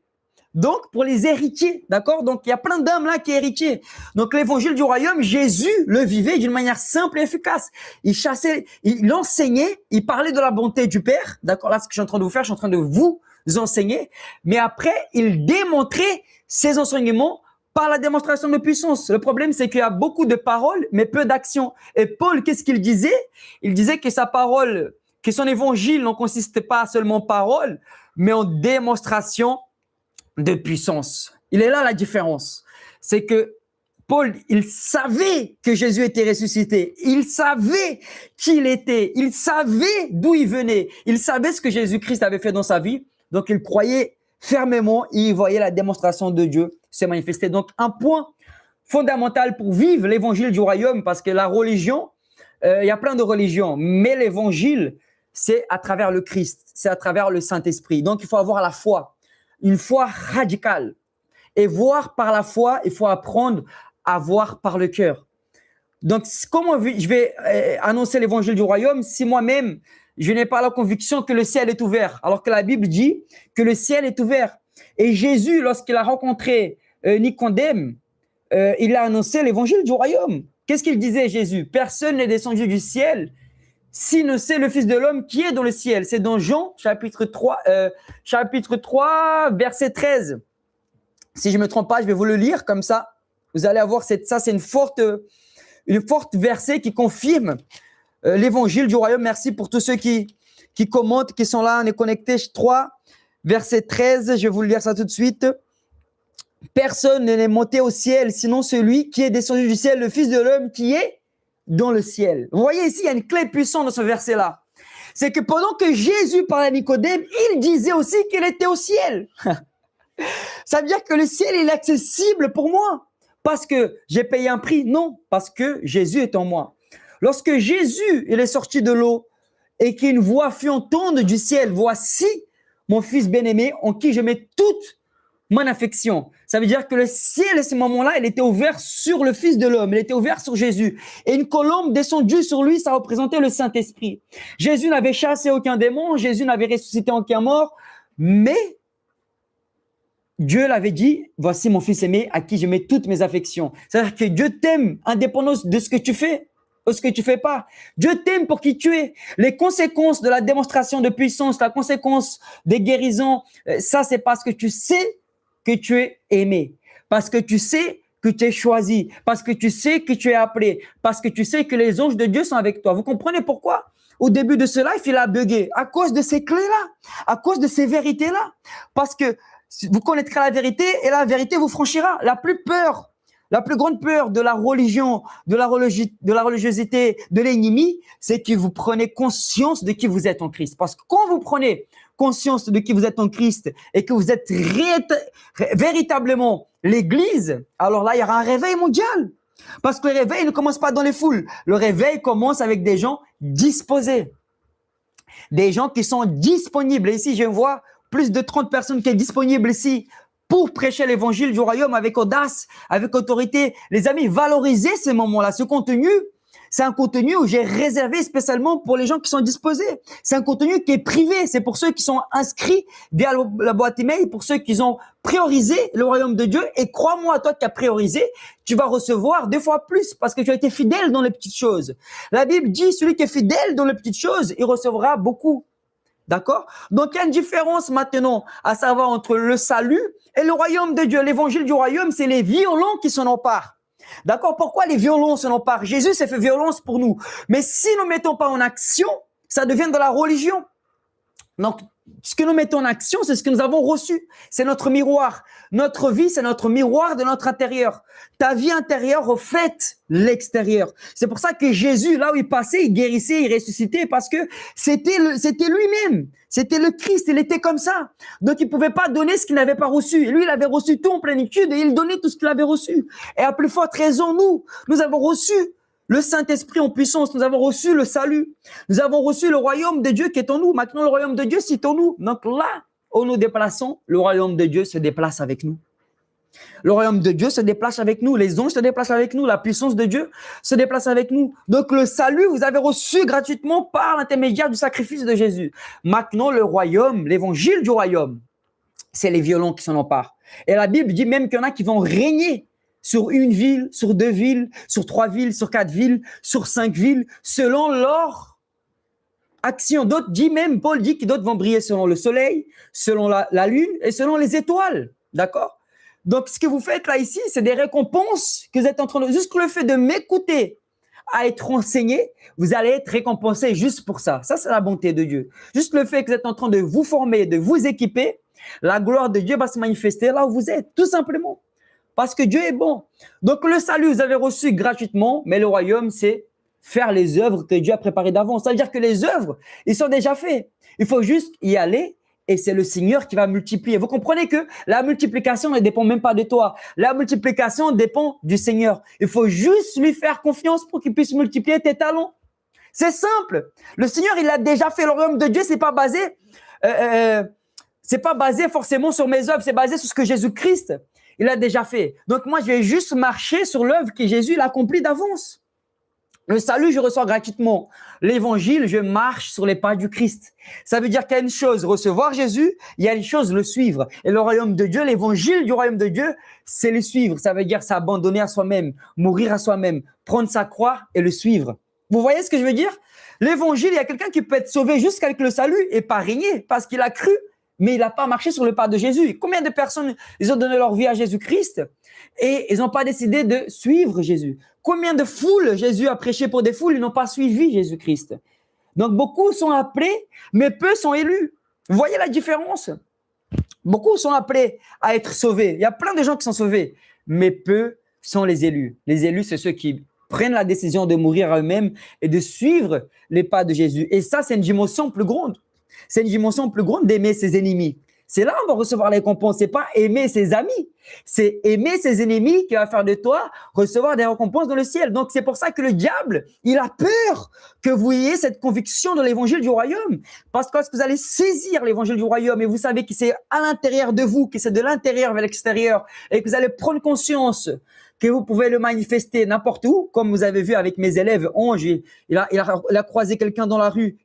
Donc, pour les héritiers, d'accord? Donc, il y a plein d'hommes là qui sont héritiers. Donc, l'évangile du royaume, Jésus le vivait d'une manière simple et efficace. Il chassait, il enseignait, il parlait de la bonté du Père, d'accord? Là, ce que je suis en train de vous faire, je suis en train de vous enseigner. Mais après, il démontrait ses enseignements par la démonstration de puissance. Le problème, c'est qu'il y a beaucoup de paroles, mais peu d'actions. Et Paul, qu'est-ce qu'il disait? Il disait que sa parole, que son évangile n'en consiste pas seulement en parole, mais en démonstration de puissance. Il est là la différence. C'est que Paul, il savait que Jésus était ressuscité. Il savait qui il était. Il savait d'où il venait. Il savait ce que Jésus-Christ avait fait dans sa vie. Donc, il croyait fermement et il voyait la démonstration de Dieu se manifester. Donc, un point fondamental pour vivre l'évangile du royaume, parce que la religion, il y a plein de religions, mais l'évangile, c'est à travers le Christ, c'est à travers le Saint-Esprit. Donc, il faut avoir la foi. Une foi radicale. Et voir par la foi, il faut apprendre à voir par le cœur. Donc, comment je vais annoncer l'évangile du royaume si moi-même, je n'ai pas la conviction que le ciel est ouvert, alors que la Bible dit que le ciel est ouvert. Et Jésus, lorsqu'il a rencontré Nicodème, il a annoncé l'évangile du royaume. Qu'est-ce qu'il disait, Jésus? Personne n'est descendu du ciel, si ne c'est le Fils de l'homme qui est dans le ciel. C'est dans Jean, chapitre 3, verset 13. Si je ne me trompe pas, je vais vous le lire comme ça. Vous allez avoir ça, c'est une forte verset qui confirme l'évangile du royaume. Merci pour tous ceux qui commentent, qui sont là, on est connectés. 3, verset 13, je vais vous lire ça tout de suite. Personne n'est monté au ciel, sinon celui qui est descendu du ciel, le Fils de l'homme qui est dans le ciel. Vous voyez ici, il y a une clé puissante dans ce verset-là. C'est que pendant que Jésus parlait à Nicodème, il disait aussi qu'il était au ciel. Ça veut dire que le ciel est accessible pour moi. Parce que j'ai payé un prix? Non, parce que Jésus est en moi. Lorsque Jésus il est sorti de l'eau et qu'une voix fut entendue du ciel, voici mon fils bien-aimé en qui je mets toute mon affection. Ça veut dire que le ciel, à ce moment-là, il était ouvert sur le Fils de l'homme. Il était ouvert sur Jésus. Et une colombe descendue sur lui, ça représentait le Saint-Esprit. Jésus n'avait chassé aucun démon. Jésus n'avait ressuscité aucun mort. Mais Dieu l'avait dit, voici mon fils aimé à qui je mets toutes mes affections. C'est-à-dire que Dieu t'aime indépendamment de ce que tu fais ou ce que tu fais pas. Dieu t'aime pour qui tu es. Les conséquences de la démonstration de puissance, la conséquence des guérisons, ça c'est parce que tu sais que tu es aimé, parce que tu sais que tu es choisi, parce que tu sais que tu es appelé, parce que tu sais que les anges de Dieu sont avec toi. Vous comprenez pourquoi? Au début de ce live, il a bugué à cause de ces clés-là, à cause de ces vérités-là. Parce que vous connaîtrez la vérité et la vérité vous franchira. La plus grande peur de la religion, de la religiosité, de l'ennemi, c'est que vous prenez conscience de qui vous êtes en Christ. Parce que quand vous prenez conscience de qui vous êtes en Christ et que vous êtes véritablement l'Église, alors là, il y aura un réveil mondial. Parce que le réveil ne commence pas dans les foules. Le réveil commence avec des gens disposés. Des gens qui sont disponibles. Et ici, je vois plus de 30 personnes qui sont disponibles ici pour prêcher l'évangile du royaume avec audace, avec autorité. Les amis, valorisez ces moments-là. Ce contenu, c'est un contenu où j'ai réservé spécialement pour les gens qui sont disposés. C'est un contenu qui est privé. C'est pour ceux qui sont inscrits via la boîte email, pour ceux qui ont priorisé le royaume de Dieu. Et crois-moi, toi qui as priorisé, tu vas recevoir 2 fois plus parce que tu as été fidèle dans les petites choses. La Bible dit, celui qui est fidèle dans les petites choses, il recevra beaucoup. D'accord? Donc, il y a une différence maintenant à savoir entre le salut et le royaume de Dieu. L'évangile du royaume, c'est les violents qui s'en emparent. D'accord? Pourquoi les violents s'en emparent? Jésus s'est fait violence pour nous. Mais si nous ne mettons pas en action Ça devient de la religion. Donc, ce que nous mettons en action, c'est ce que nous avons reçu. C'est notre miroir. Notre vie, c'est notre miroir de notre intérieur. Ta vie intérieure reflète l'extérieur. C'est pour ça que Jésus, là où il passait, il guérissait, il ressuscitait, parce que c'était lui-même. C'était le Christ, il était comme ça. Donc, il ne pouvait pas donner ce qu'il n'avait pas reçu. Et lui, il avait reçu tout en plénitude et il donnait tout ce qu'il avait reçu. Et à plus forte raison, nous avons reçu le Saint-Esprit en puissance, nous avons reçu le salut. Nous avons reçu le royaume de Dieu qui est en nous. Maintenant, le royaume de Dieu, c'est en nous. Donc là où nous déplaçons, le royaume de Dieu se déplace avec nous. Le royaume de Dieu se déplace avec nous. Les anges se déplacent avec nous. La puissance de Dieu se déplace avec nous. Donc le salut, vous avez reçu gratuitement par l'intermédiaire du sacrifice de Jésus. Maintenant, le royaume, l'évangile du royaume, c'est les violents qui s'en emparent. Et la Bible dit même qu'il y en a qui vont régner sur une ville, sur 2 villes, sur 3 villes, sur 4 villes, sur 5 villes, selon leur action. D'autres dit même, Paul dit que d'autres vont briller selon le soleil, selon la lune et selon les étoiles. D'accord? Donc, ce que vous faites là ici, c'est des récompenses que vous êtes en train de... Juste le fait de m'écouter, à être enseigné, vous allez être récompensé juste pour ça. Ça, c'est la bonté de Dieu. Juste le fait que vous êtes en train de vous former, de vous équiper, la gloire de Dieu va se manifester là où vous êtes, tout simplement. Parce que Dieu est bon. Donc, le salut, vous avez reçu gratuitement, mais le royaume, c'est faire les œuvres que Dieu a préparées d'avance. Ça veut dire que les œuvres, ils sont déjà faits. Il faut juste y aller et c'est le Seigneur qui va multiplier. Vous comprenez que la multiplication ne dépend même pas de toi. La multiplication dépend du Seigneur. Il faut juste lui faire confiance pour qu'il puisse multiplier tes talents. C'est simple. Le Seigneur, il a déjà fait. Le royaume de Dieu, c'est pas basé forcément sur mes œuvres, c'est basé sur ce que Jésus-Christ il a déjà fait. Donc, moi, je vais juste marcher sur l'œuvre que Jésus il a accomplie d'avance. Le salut, je reçois gratuitement. L'évangile, je marche sur les pas du Christ. Ça veut dire qu'il y a une chose, recevoir Jésus, il y a une chose, le suivre. Et le royaume de Dieu, l'évangile du royaume de Dieu, c'est le suivre. Ça veut dire s'abandonner à soi-même, mourir à soi-même, prendre sa croix et le suivre. Vous voyez ce que je veux dire? L'évangile, il y a quelqu'un qui peut être sauvé jusqu'avec le salut et pas régner parce qu'il a cru, mais il n'a pas marché sur le pas de Jésus. Combien de personnes, ils ont donné leur vie à Jésus-Christ et ils n'ont pas décidé de suivre Jésus? Combien de foules Jésus a prêché pour des foules, ils n'ont pas suivi Jésus-Christ? Donc, beaucoup sont appelés, mais peu sont élus. Vous voyez la différence? Beaucoup sont appelés à être sauvés. Il y a plein de gens qui sont sauvés, mais peu sont les élus. Les élus, c'est ceux qui prennent la décision de mourir à eux-mêmes et de suivre les pas de Jésus. Et ça, c'est une dimension plus grande. C'est une dimension plus grande d'aimer ses ennemis. C'est là où on va recevoir les récompenses. C'est pas aimer ses amis. C'est aimer ses ennemis qui va faire de toi recevoir des récompenses dans le ciel. Donc, c'est pour ça que le diable, il a peur que vous ayez cette conviction de l'évangile du royaume. Parce que lorsque vous allez saisir l'évangile du royaume et vous savez que c'est à l'intérieur de vous, que c'est de l'intérieur vers l'extérieur et que vous allez prendre conscience que vous pouvez le manifester n'importe où, comme vous avez vu avec mes élèves. Ange, il a croisé quelqu'un dans la rue.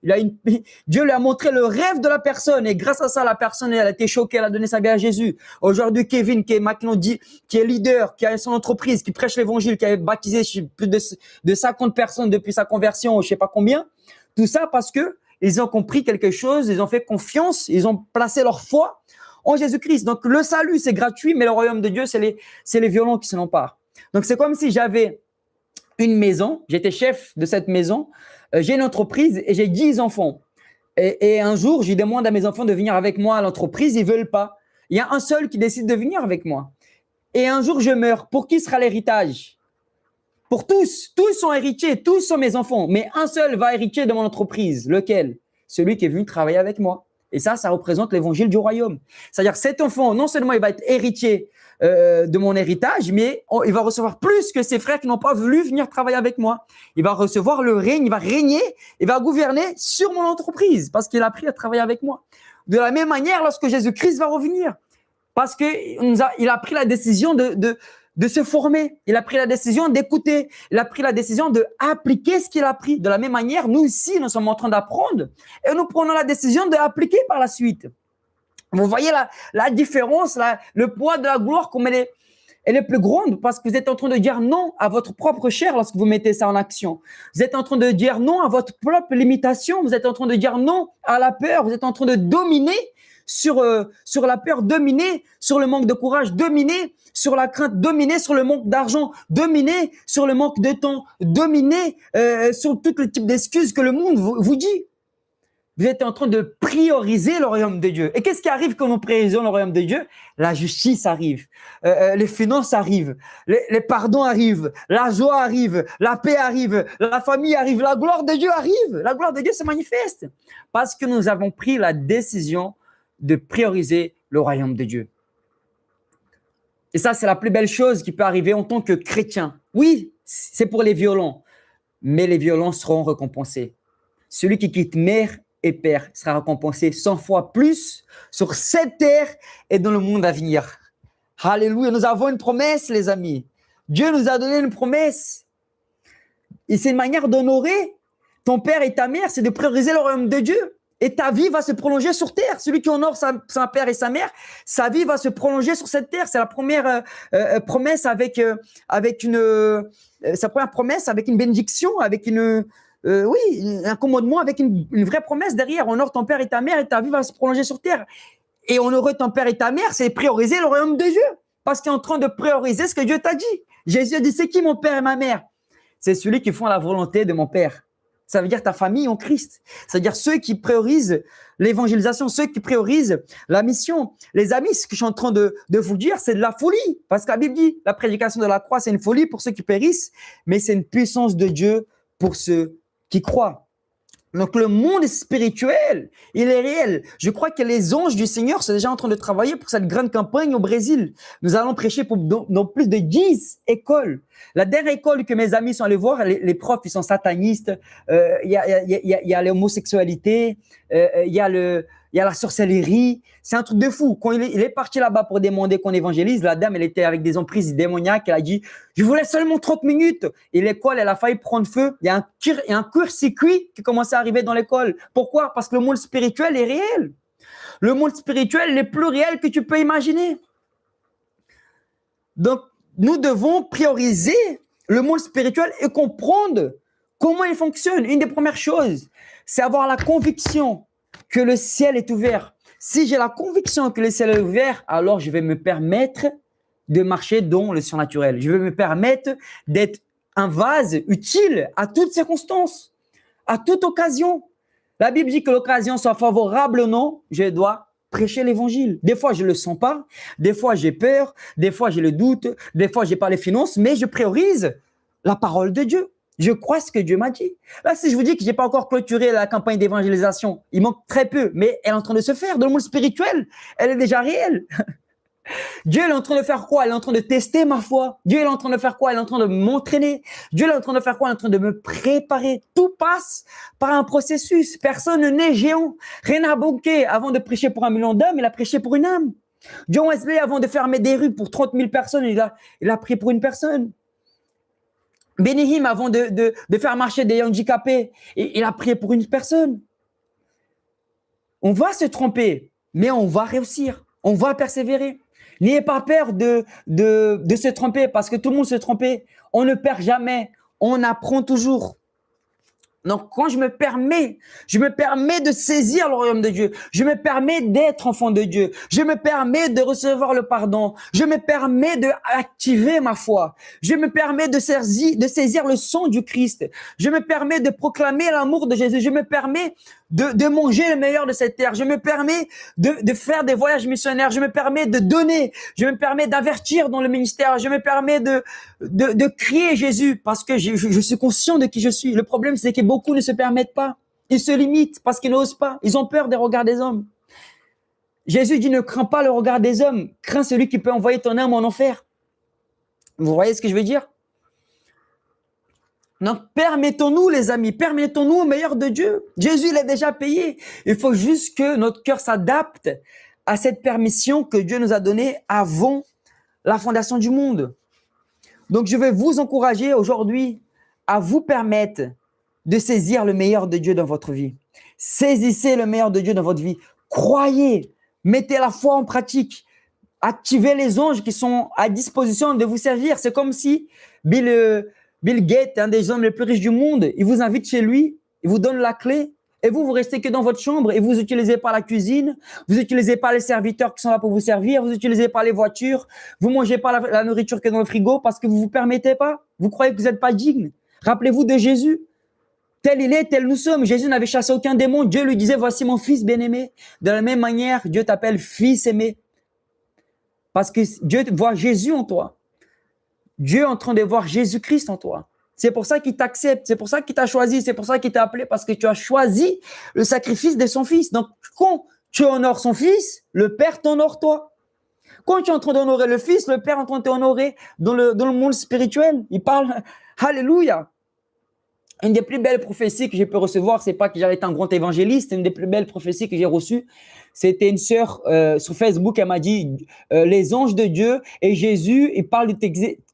Dieu lui a montré le rêve de la personne et grâce à ça, la personne, elle a été choquée, elle a donné sa vie à Jésus. Aujourd'hui, Kevin, qui est maintenant qui est leader, qui a son entreprise, qui prêche l'évangile, qui a baptisé plus de 50 personnes depuis sa conversion, je sais pas combien. Tout ça parce que ils ont compris quelque chose, ils ont fait confiance, ils ont placé leur foi en Jésus-Christ. Donc, le salut, c'est gratuit, mais le royaume de Dieu, c'est les violents qui s'en emparent. Donc, c'est comme si j'avais une maison, j'étais chef de cette maison, j'ai une entreprise et j'ai 10 enfants. Et un jour, je demande à mes enfants de venir avec moi à l'entreprise, ils ne veulent pas. Il y a un seul qui décide de venir avec moi. Et un jour, je meurs. Pour qui sera l'héritage? Pour tous. Tous sont héritiers, tous sont mes enfants. Mais un seul va hériter de mon entreprise. Lequel? Celui qui est venu travailler avec moi. Et ça représente l'évangile du royaume. C'est-à-dire cet enfant, non seulement il va être héritier de mon héritage, mais il va recevoir plus que ses frères qui n'ont pas voulu venir travailler avec moi. Il va recevoir le règne, il va régner, il va gouverner sur mon entreprise parce qu'il a appris à travailler avec moi. De la même manière, lorsque Jésus-Christ va revenir, parce qu'il a pris la décision de se former, il a pris la décision d'écouter, il a pris la décision d'appliquer ce qu'il a appris. De la même manière, nous ici, nous sommes en train d'apprendre et nous prenons la décision d'appliquer par la suite. Vous voyez la différence, le poids de la gloire, comme elle est plus grande parce que vous êtes en train de dire non à votre propre chair lorsque vous mettez ça en action. Vous êtes en train de dire non à votre propre limitation, vous êtes en train de dire non à la peur, vous êtes en train de dominer sur la peur, dominer sur le manque de courage, dominer sur la crainte, dominer sur le manque d'argent, dominer sur le manque de temps, dominer sur tout le type d'excuses que le monde vous dit. Vous êtes en train de prioriser le royaume de Dieu. Et qu'est-ce qui arrive quand nous priorisons le royaume de Dieu? La justice arrive, les finances arrivent, les pardons arrivent, la joie arrive, la paix arrive, la famille arrive, la gloire de Dieu arrive. La gloire de Dieu se manifeste parce que nous avons pris la décision de prioriser le royaume de Dieu. Et ça, c'est la plus belle chose qui peut arriver en tant que chrétien. Oui, c'est pour les violents, mais les violents seront récompensés. Celui qui quitte mère et père sera récompensé 100 fois plus sur cette terre et dans le monde à venir. Alléluia, nous avons une promesse, les amis. Dieu nous a donné une promesse. Et c'est une manière d'honorer ton père et ta mère, c'est de prioriser le royaume de Dieu. Et ta vie va se prolonger sur terre. Celui qui honore son père et sa mère, sa vie va se prolonger sur cette terre. C'est la première promesse sa première promesse avec une bénédiction, avec un commandement, avec une vraie promesse derrière. Honore ton père et ta mère et ta vie va se prolonger sur terre. Et honorer ton père et ta mère, c'est prioriser le royaume de Dieu. Parce que tu es en train de prioriser ce que Dieu t'a dit. Jésus a dit, c'est qui mon père et ma mère? C'est celui qui font la volonté de mon père. Ça veut dire ta famille en Christ. C'est-à-dire ceux qui priorisent l'évangélisation, ceux qui priorisent la mission. Les amis, ce que je suis en train de vous dire, c'est de la folie. Parce que la Bible dit, la prédication de la croix, c'est une folie pour ceux qui périssent, mais c'est une puissance de Dieu pour ceux qui croient. Donc, le monde spirituel, il est réel. Je crois que les anges du Seigneur sont déjà en train de travailler pour cette grande campagne au Brésil. Nous allons prêcher dans plus de 10 écoles. La dernière école que mes amis sont allés voir, les profs, ils sont satanistes. Il y a l'homosexualité, il y a la sorcellerie. C'est un truc de fou. Quand il est parti là-bas pour demander qu'on évangélise, la dame, elle était avec des emprises démoniaques. Elle a dit, je voulais seulement 30 minutes. Et l'école, elle a failli prendre feu. Il y a un court-circuit qui commençait à arriver dans l'école. Pourquoi? Parce que le monde spirituel est réel. Le monde spirituel est plus réel que tu peux imaginer. Donc, nous devons prioriser le monde spirituel et comprendre comment il fonctionne. Une des premières choses, c'est avoir la conviction que le ciel est ouvert. Si j'ai la conviction que le ciel est ouvert, alors je vais me permettre de marcher dans le surnaturel. Je vais me permettre d'être un vase utile à toutes circonstances, à toute occasion. La Bible dit que l'occasion soit favorable ou non, je dois prêcher l'évangile. Des fois, je ne le sens pas. Des fois, j'ai peur. Des fois, j'ai le doute. Des fois, j'ai pas les finances. Mais je priorise la parole de Dieu. Je crois ce que Dieu m'a dit. Là, si je vous dis que j'ai pas encore clôturé la campagne d'évangélisation, il manque très peu, mais elle est en train de se faire. Dans le monde spirituel, elle est déjà réelle. Dieu est en train de faire quoi? Il est en train de tester ma foi. Dieu est en train de faire quoi? Il est en train de m'entraîner. Dieu est en train de faire quoi? Il est en train de me préparer. Tout passe par un processus. Personne n'est géant. Reinhard Bonnke, avant de prêcher pour 1 million d'âmes, il a prêché pour une âme. John Wesley, avant de fermer des rues pour 30 000 personnes, il a prié pour une personne. Benny Hinn, avant de faire marcher des handicapés, il a prié pour une personne. On va se tromper, mais on va réussir. On va persévérer. N'ayez pas peur de se tromper parce que tout le monde se trompe. On ne perd jamais. On apprend toujours. Donc, quand je me permets de saisir le royaume de Dieu. Je me permets d'être enfant de Dieu. Je me permets de recevoir le pardon. Je me permets d'activer ma foi. Je me permets de saisir le sang du Christ. Je me permets de proclamer l'amour de Jésus. Je me permets de manger le meilleur de cette terre. Je me permets de faire des voyages missionnaires. Je me permets de donner. Je me permets d'avertir dans le ministère. Je me permets de crier Jésus parce que je suis conscient de qui je suis. Le problème, c'est que beaucoup ne se permettent pas. Ils se limitent parce qu'ils n'osent pas. Ils ont peur des regards des hommes. Jésus dit, ne crains pas le regard des hommes. Crains celui qui peut envoyer ton âme en enfer. Vous voyez ce que je veux dire? Donc, permettons-nous, les amis, permettons-nous au meilleur de Dieu. Jésus, il a déjà payé. Il faut juste que notre cœur s'adapte à cette permission que Dieu nous a donnée avant la fondation du monde. Donc, je vais vous encourager aujourd'hui à vous permettre de saisir le meilleur de Dieu dans votre vie. Saisissez le meilleur de Dieu dans votre vie. Croyez, mettez la foi en pratique. Activez les anges qui sont à disposition de vous servir. C'est comme si Bill Gates, un des hommes les plus riches du monde, il vous invite chez lui, il vous donne la clé et vous restez que dans votre chambre et vous n'utilisez pas la cuisine, vous n'utilisez pas les serviteurs qui sont là pour vous servir, vous n'utilisez pas les voitures, vous ne mangez pas la nourriture qui est dans le frigo parce que vous ne vous permettez pas. Vous croyez que vous n'êtes pas digne. Rappelez-vous de Jésus. tel il est, tel nous sommes. Jésus n'avait chassé aucun démon. Dieu lui disait, voici mon fils bien-aimé. De la même manière, Dieu t'appelle fils aimé. Parce que Dieu voit Jésus en toi. Dieu est en train de voir Jésus-Christ en toi. C'est pour ça qu'il t'accepte, c'est pour ça qu'il t'a choisi, c'est pour ça qu'il t'a appelé, parce que tu as choisi le sacrifice de son fils. Donc, quand tu honores son fils, le Père t'honore toi. Quand tu es en train d'honorer le fils, le Père est en train de t'honorer dans le monde spirituel. Il parle, alléluia. Une des plus belles prophéties que j'ai pu recevoir, c'est pas que j'allais être un grand évangéliste, une des plus belles prophéties que j'ai reçues, c'était une sœur sur Facebook, elle m'a dit, les anges de Dieu et Jésus, ils parlent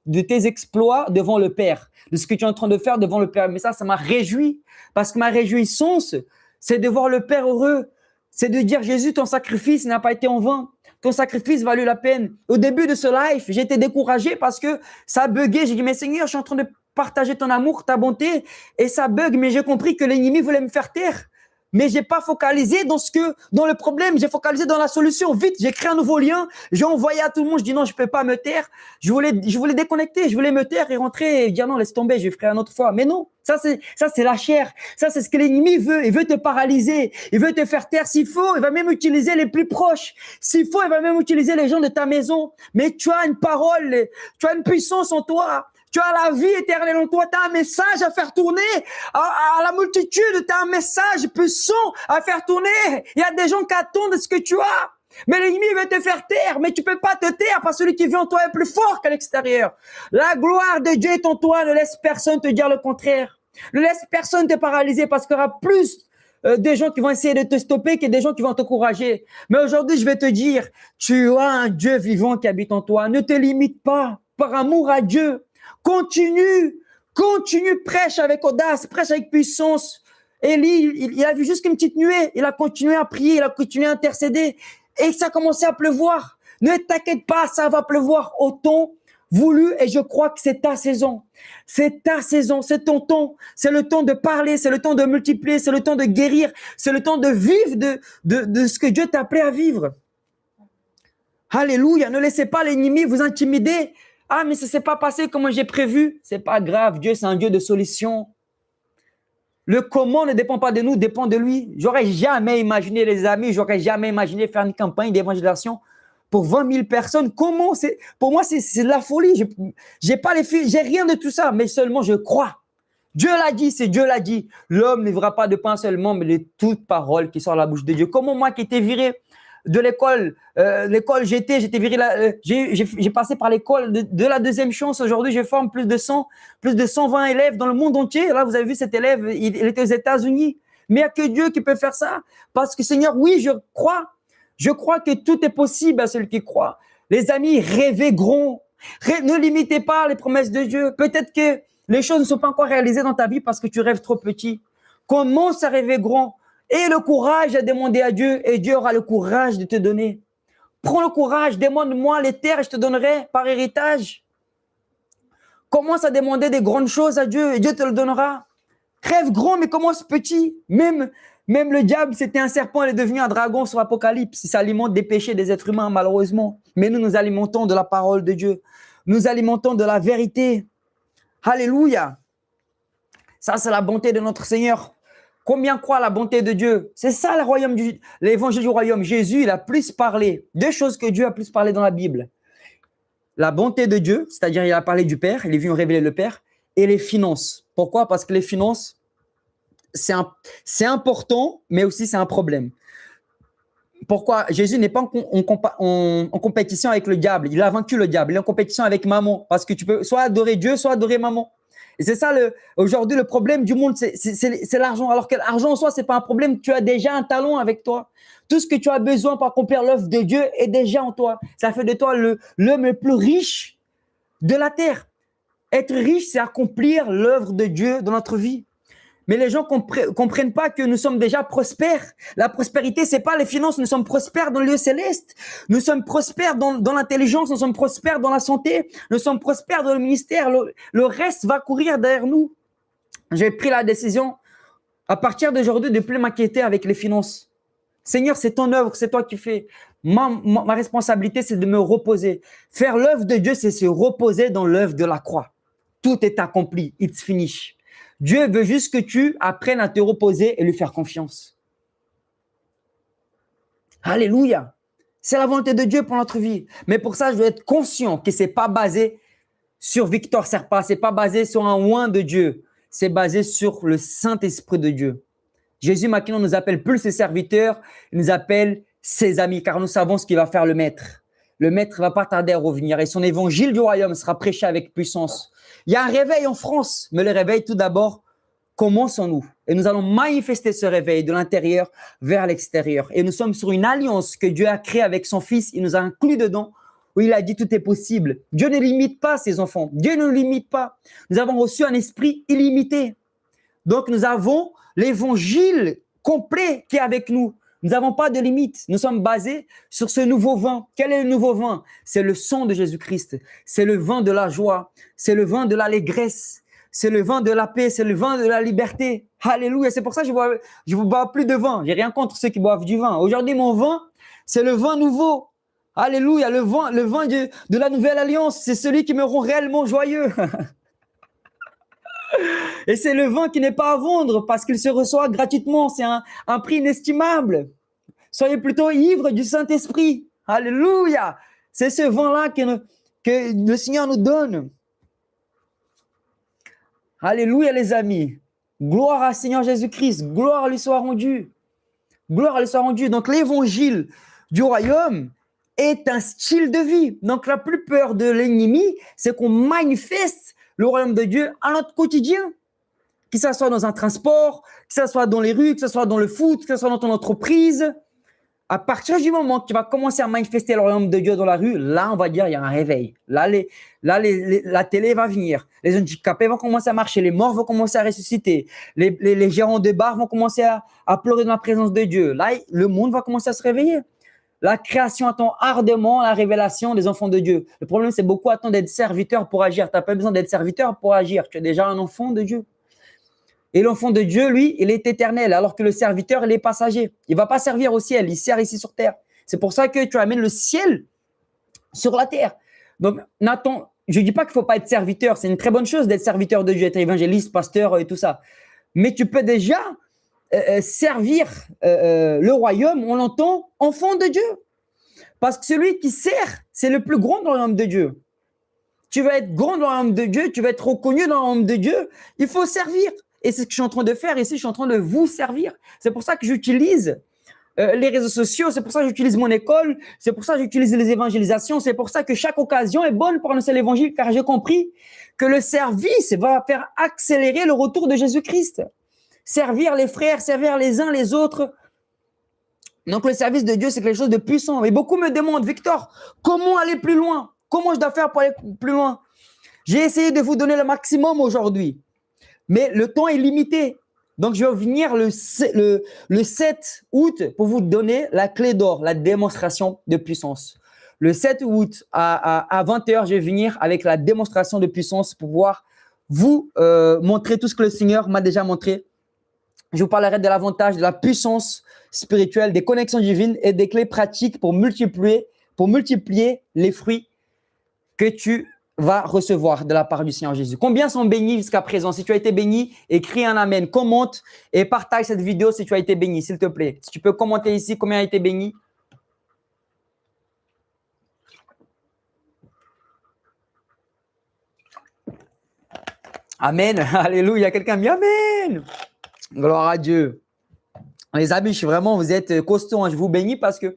de tes exploits devant le Père, de ce que tu es en train de faire devant le Père. Mais ça m'a réjoui, parce que ma réjouissance, c'est de voir le Père heureux, c'est de dire, Jésus, ton sacrifice n'a pas été en vain. Ton sacrifice valut la peine. Au début de ce live, j'étais découragé parce que ça buguait. J'ai dit, mais Seigneur, je suis en train de partager ton amour, ta bonté, et ça bug. Mais j'ai compris que l'ennemi voulait me faire taire. Mais j'ai pas focalisé dans le problème, j'ai focalisé dans la solution. Vite, j'ai créé un nouveau lien, j'ai envoyé à tout le monde, je dis non, je peux pas me taire. Je voulais déconnecter, je voulais me taire et rentrer et dire non, laisse tomber, je vais faire une autre fois. Mais non, ça c'est la chair. Ça c'est ce que l'ennemi veut. Il veut te paralyser, il veut te faire taire. S'il faut, il va même utiliser les plus proches. S'il faut, il va même utiliser les gens de ta maison. Mais tu as une parole, tu as une puissance en toi. Tu as la vie éternelle en toi. Tu as un message à faire tourner à la multitude. Tu as un message puissant à faire tourner. Il y a des gens qui attendent ce que tu as. Mais l'ennemi veut te faire taire. Mais tu peux pas te taire parce que celui qui vit en toi est plus fort qu'à l'extérieur. La gloire de Dieu est en toi. Ne laisse personne te dire le contraire. Ne laisse personne te paralyser parce qu'il y aura plus des gens qui vont essayer de te stopper que des gens qui vont t'encourager. Mais aujourd'hui, je vais te dire, tu as un Dieu vivant qui habite en toi. Ne te limite pas par amour à Dieu. Continue, prêche avec audace, prêche avec puissance. Élie, il a vu juste une petite nuée, il a continué à prier, il a continué à intercéder et ça a commencé à pleuvoir. Ne t'inquiète pas, ça va pleuvoir au temps voulu et je crois que c'est ta saison. C'est ta saison, c'est ton temps. C'est le temps de parler, c'est le temps de multiplier, c'est le temps de guérir, c'est le temps de vivre de ce que Dieu t'a appelé à vivre. Alléluia, ne laissez pas l'ennemi vous intimider. Ah, mais ça ne s'est pas passé comme j'ai prévu. C'est pas grave. Dieu, c'est un Dieu de solution. Le comment ne dépend pas de nous, dépend de lui. J'aurais jamais imaginé, les amis, j'aurais jamais imaginé faire une campagne d'évangélisation pour 20 000 personnes. Comment c'est? Pour moi, c'est de la folie. J'ai pas les filles, j'ai rien de tout ça, mais seulement je crois. Dieu l'a dit, c'est Dieu l'a dit. L'homme ne vivra pas de pain seulement, mais de toute parole qui sort de la bouche de Dieu. Comment moi qui étais viré de l'école, j'étais viré là, j'ai passé par l'école de la deuxième chance. Aujourd'hui, je forme plus de 120 élèves dans le monde entier. Là, vous avez vu cet élève, il était aux États-Unis. Mais il n'y a que Dieu qui peut faire ça. Parce que Seigneur, oui, je crois que tout est possible à celui qui croit. Les amis, rêvez grand. Ne limitez pas les promesses de Dieu. Peut-être que les choses ne sont pas encore réalisées dans ta vie parce que tu rêves trop petit. Commence à rêver grand. Et le courage à demander à Dieu, et Dieu aura le courage de te donner. Prends le courage, demande-moi les terres et je te donnerai par héritage. Commence à demander des grandes choses à Dieu et Dieu te le donnera. Rêve grand, mais commence petit. Même le diable, c'était un serpent, il est devenu un dragon sur Apocalypse. Il s'alimente des péchés des êtres humains, malheureusement. Mais nous nous alimentons de la parole de Dieu. Nous alimentons de la vérité. Alléluia. Ça, c'est la bonté de notre Seigneur. Combien croient la bonté de Dieu? C'est ça l'évangile du royaume. Jésus, il a plus parlé. Deux choses que Dieu a plus parlé dans la Bible. La bonté de Dieu, c'est-à-dire il a parlé du Père, il est venu révéler le Père, et les finances. Pourquoi? Parce que les finances, c'est important, mais aussi c'est un problème. Pourquoi? Jésus n'est pas en compétition avec le diable. Il a vaincu le diable. Il est en compétition avec maman. Parce que tu peux soit adorer Dieu, soit adorer maman. Et c'est ça, aujourd'hui, le problème du monde, c'est l'argent. Alors que l'argent en soi, c'est pas un problème. Tu as déjà un talent avec toi. Tout ce que tu as besoin pour accomplir l'œuvre de Dieu est déjà en toi. Ça fait de toi l'homme le plus riche de la terre. Être riche, c'est accomplir l'œuvre de Dieu dans notre vie. Mais les gens comprennent pas que nous sommes déjà prospères. La prospérité, c'est pas les finances. Nous sommes prospères dans le lieu céleste. Nous sommes prospères dans l'intelligence. Nous sommes prospères dans la santé. Nous sommes prospères dans le ministère. Le reste va courir derrière nous. J'ai pris la décision, à partir d'aujourd'hui, de ne plus m'inquiéter avec les finances. Seigneur, c'est ton œuvre, c'est toi qui fais. Ma responsabilité, c'est de me reposer. Faire l'œuvre de Dieu, c'est se reposer dans l'œuvre de la croix. Tout est accompli. It's finished. Dieu veut juste que tu apprennes à te reposer et lui faire confiance. Alléluia. C'est la volonté de Dieu pour notre vie. Mais pour ça, je dois être conscient que ce n'est pas basé sur Victor Serpa, ce n'est pas basé sur un oin de Dieu. C'est basé sur le Saint-Esprit de Dieu. Jésus maintenant ne nous appelle plus ses serviteurs, il nous appelle ses amis, car nous savons ce qu'il va faire le Maître. Le Maître ne va pas tarder à revenir et son évangile du royaume sera prêché avec puissance. Il y a un réveil en France, mais le réveil, tout d'abord, commence en nous. Et nous allons manifester ce réveil de l'intérieur vers l'extérieur. Et nous sommes sur une alliance que Dieu a créée avec son Fils. Il nous a inclus dedans, où il a dit tout est possible. Dieu ne limite pas ses enfants. Dieu ne nous limite pas. Nous avons reçu un esprit illimité. Donc, nous avons l'évangile complet qui est avec nous. Nous n'avons pas de limite. Nous sommes basés sur ce nouveau vin. Quel est le nouveau vin? C'est le sang de Jésus-Christ. C'est le vin de la joie. C'est le vin de l'allégresse. C'est le vin de la paix. C'est le vin de la liberté. Alléluia. C'est pour ça que je ne bois plus de vin. Je n'ai rien contre ceux qui boivent du vin. Aujourd'hui, mon vin, c'est le vin nouveau. Alléluia. Le vin de la nouvelle alliance. C'est celui qui me rend réellement joyeux. Et c'est le vin qui n'est pas à vendre parce qu'il se reçoit gratuitement. C'est un prix inestimable. Soyez plutôt ivres du Saint-Esprit. Alléluia. C'est ce vin-là que le Seigneur nous donne. Alléluia, les amis. Gloire à Seigneur Jésus-Christ. Gloire lui soit rendue. Gloire lui soit rendue. Donc, l'évangile du royaume est un style de vie. Donc, la plus peur de l'ennemi, c'est qu'on manifeste le royaume de Dieu à notre quotidien. Que ce soit dans un transport, que ce soit dans les rues, que ce soit dans le foot, que ce soit dans ton entreprise. À partir du moment que tu vas commencer à manifester le royaume de Dieu dans la rue, là, on va dire il y a un réveil. Là, la télé va venir. Les handicapés vont commencer à marcher. Les morts vont commencer à ressusciter. Les gérants de bars vont commencer à pleurer dans la présence de Dieu. Là, le monde va commencer à se réveiller. La création attend ardemment la révélation des enfants de Dieu. Le problème, c'est beaucoup attendent d'être serviteurs pour agir. Tu n'as pas besoin d'être serviteur pour agir. Tu es déjà un enfant de Dieu. Et l'enfant de Dieu, lui, il est éternel, alors que le serviteur, il est passager. Il ne va pas servir au ciel, il sert ici sur terre. C'est pour ça que tu amènes le ciel sur la terre. Donc, Nathan, je ne dis pas qu'il ne faut pas être serviteur. C'est une très bonne chose d'être serviteur de Dieu, être évangéliste, pasteur et tout ça. Mais tu peux déjà servir le royaume, on l'entend, enfant de Dieu. Parce que celui qui sert, c'est le plus grand dans le royaume de Dieu. Tu vas être grand dans le royaume de Dieu, tu vas être reconnu dans le royaume de Dieu. Il faut servir. Et c'est ce que je suis en train de faire ici, je suis en train de vous servir. C'est pour ça que j'utilise les réseaux sociaux, c'est pour ça que j'utilise mon école, c'est pour ça que j'utilise les évangélisations, c'est pour ça que chaque occasion est bonne pour annoncer l'évangile, car j'ai compris que le service va faire accélérer le retour de Jésus-Christ. Servir les frères, servir les uns les autres. Donc le service de Dieu, c'est quelque chose de puissant. Et beaucoup me demandent, Victor, comment aller plus loin? Comment je dois faire pour aller plus loin? J'ai essayé de vous donner le maximum aujourd'hui. Mais le temps est limité. Donc, je vais venir le 7 août pour vous donner la clé d'or, la démonstration de puissance. Le 7 août à 20h, je vais venir avec la démonstration de puissance pour pouvoir vous montrer tout ce que le Seigneur m'a déjà montré. Je vous parlerai de l'avantage de la puissance spirituelle, des connexions divines et des clés pratiques pour multiplier les fruits que tu va recevoir de la part du Seigneur Jésus. Combien sont bénis jusqu'à présent? Si tu as été béni, écris un amen, commente et partage cette vidéo si tu as été béni, s'il te plaît. Si tu peux commenter ici, combien a été béni? Amen. Alléluia. Quelqu'un dit amen. Gloire à Dieu. Les amis, vous êtes costauds. Je vous bénis parce que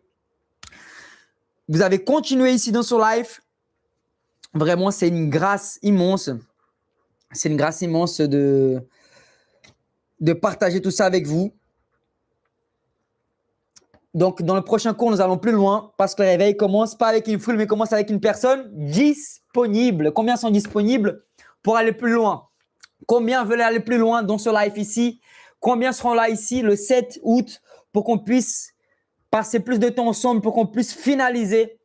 vous avez continué ici dans ce live. Vraiment, c'est une grâce immense. C'est une grâce immense de partager tout ça avec vous. Donc, dans le prochain cours, nous allons plus loin parce que le réveil commence pas avec une foule, mais commence avec une personne disponible. Combien sont disponibles pour aller plus loin? Combien veulent aller plus loin dans ce live ici? Combien seront là ici le 7 août pour qu'on puisse passer plus de temps ensemble, pour qu'on puisse finaliser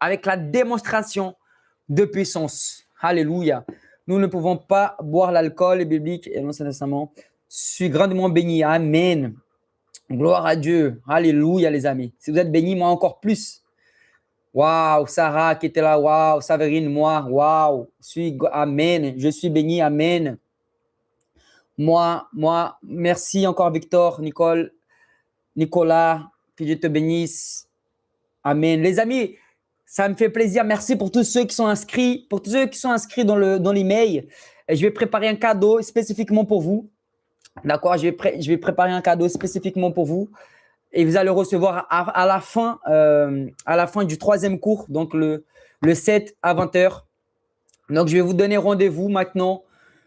avec la démonstration de puissance. Alléluia. Nous ne pouvons pas boire l'alcool biblique et l'Ancien Testament. Je suis grandement béni. Amen. Gloire à Dieu. Alléluia, les amis. Si vous êtes bénis, moi encore plus. Waouh, Sarah qui était là. Waouh, Saverine, moi. Waouh. Amen. Je suis béni. Amen. Merci encore Victor, Nicolas, que Dieu te bénisse. Amen. Les amis, ça me fait plaisir. Merci pour tous ceux qui sont inscrits, dans l'email. Et je vais préparer un cadeau spécifiquement pour vous. D'accord, je vais préparer un cadeau spécifiquement pour vous. Et vous allez recevoir à la fin du 3e cours, donc le 7 à 20h. Donc, je vais vous donner rendez-vous maintenant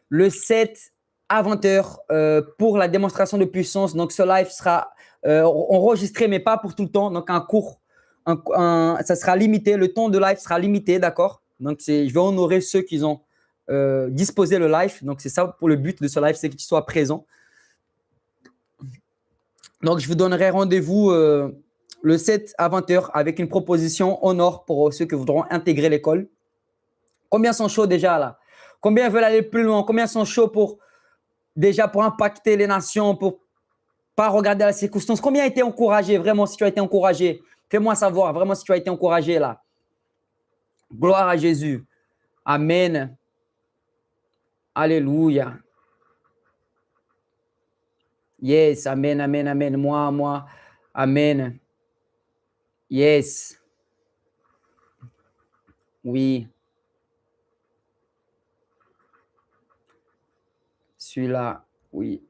le 7 à 20h pour la démonstration de puissance. Donc, ce live sera enregistré, mais pas pour tout le temps. Donc, un cours, ça sera limité. Le temps de live sera limité, d'accord? Donc, je vais honorer ceux qui ont disposé le live. Donc, c'est ça pour le but de ce live, c'est qu'ils soient présents. Donc, je vous donnerai rendez-vous le 7 à 20h avec une proposition en or pour ceux qui voudront intégrer l'école. Combien sont chauds déjà là? Combien veulent aller plus loin? Combien sont chauds pour impacter les nations, pour pas regarder la circonstance? Combien a été encouragé vraiment? Si tu as été encouragé, fais-moi savoir vraiment si tu as été encouragé là. Gloire à Jésus. Amen. Alléluia. Yes, amen, amen, amen. Moi, amen. Yes. Oui. Celui-là, oui.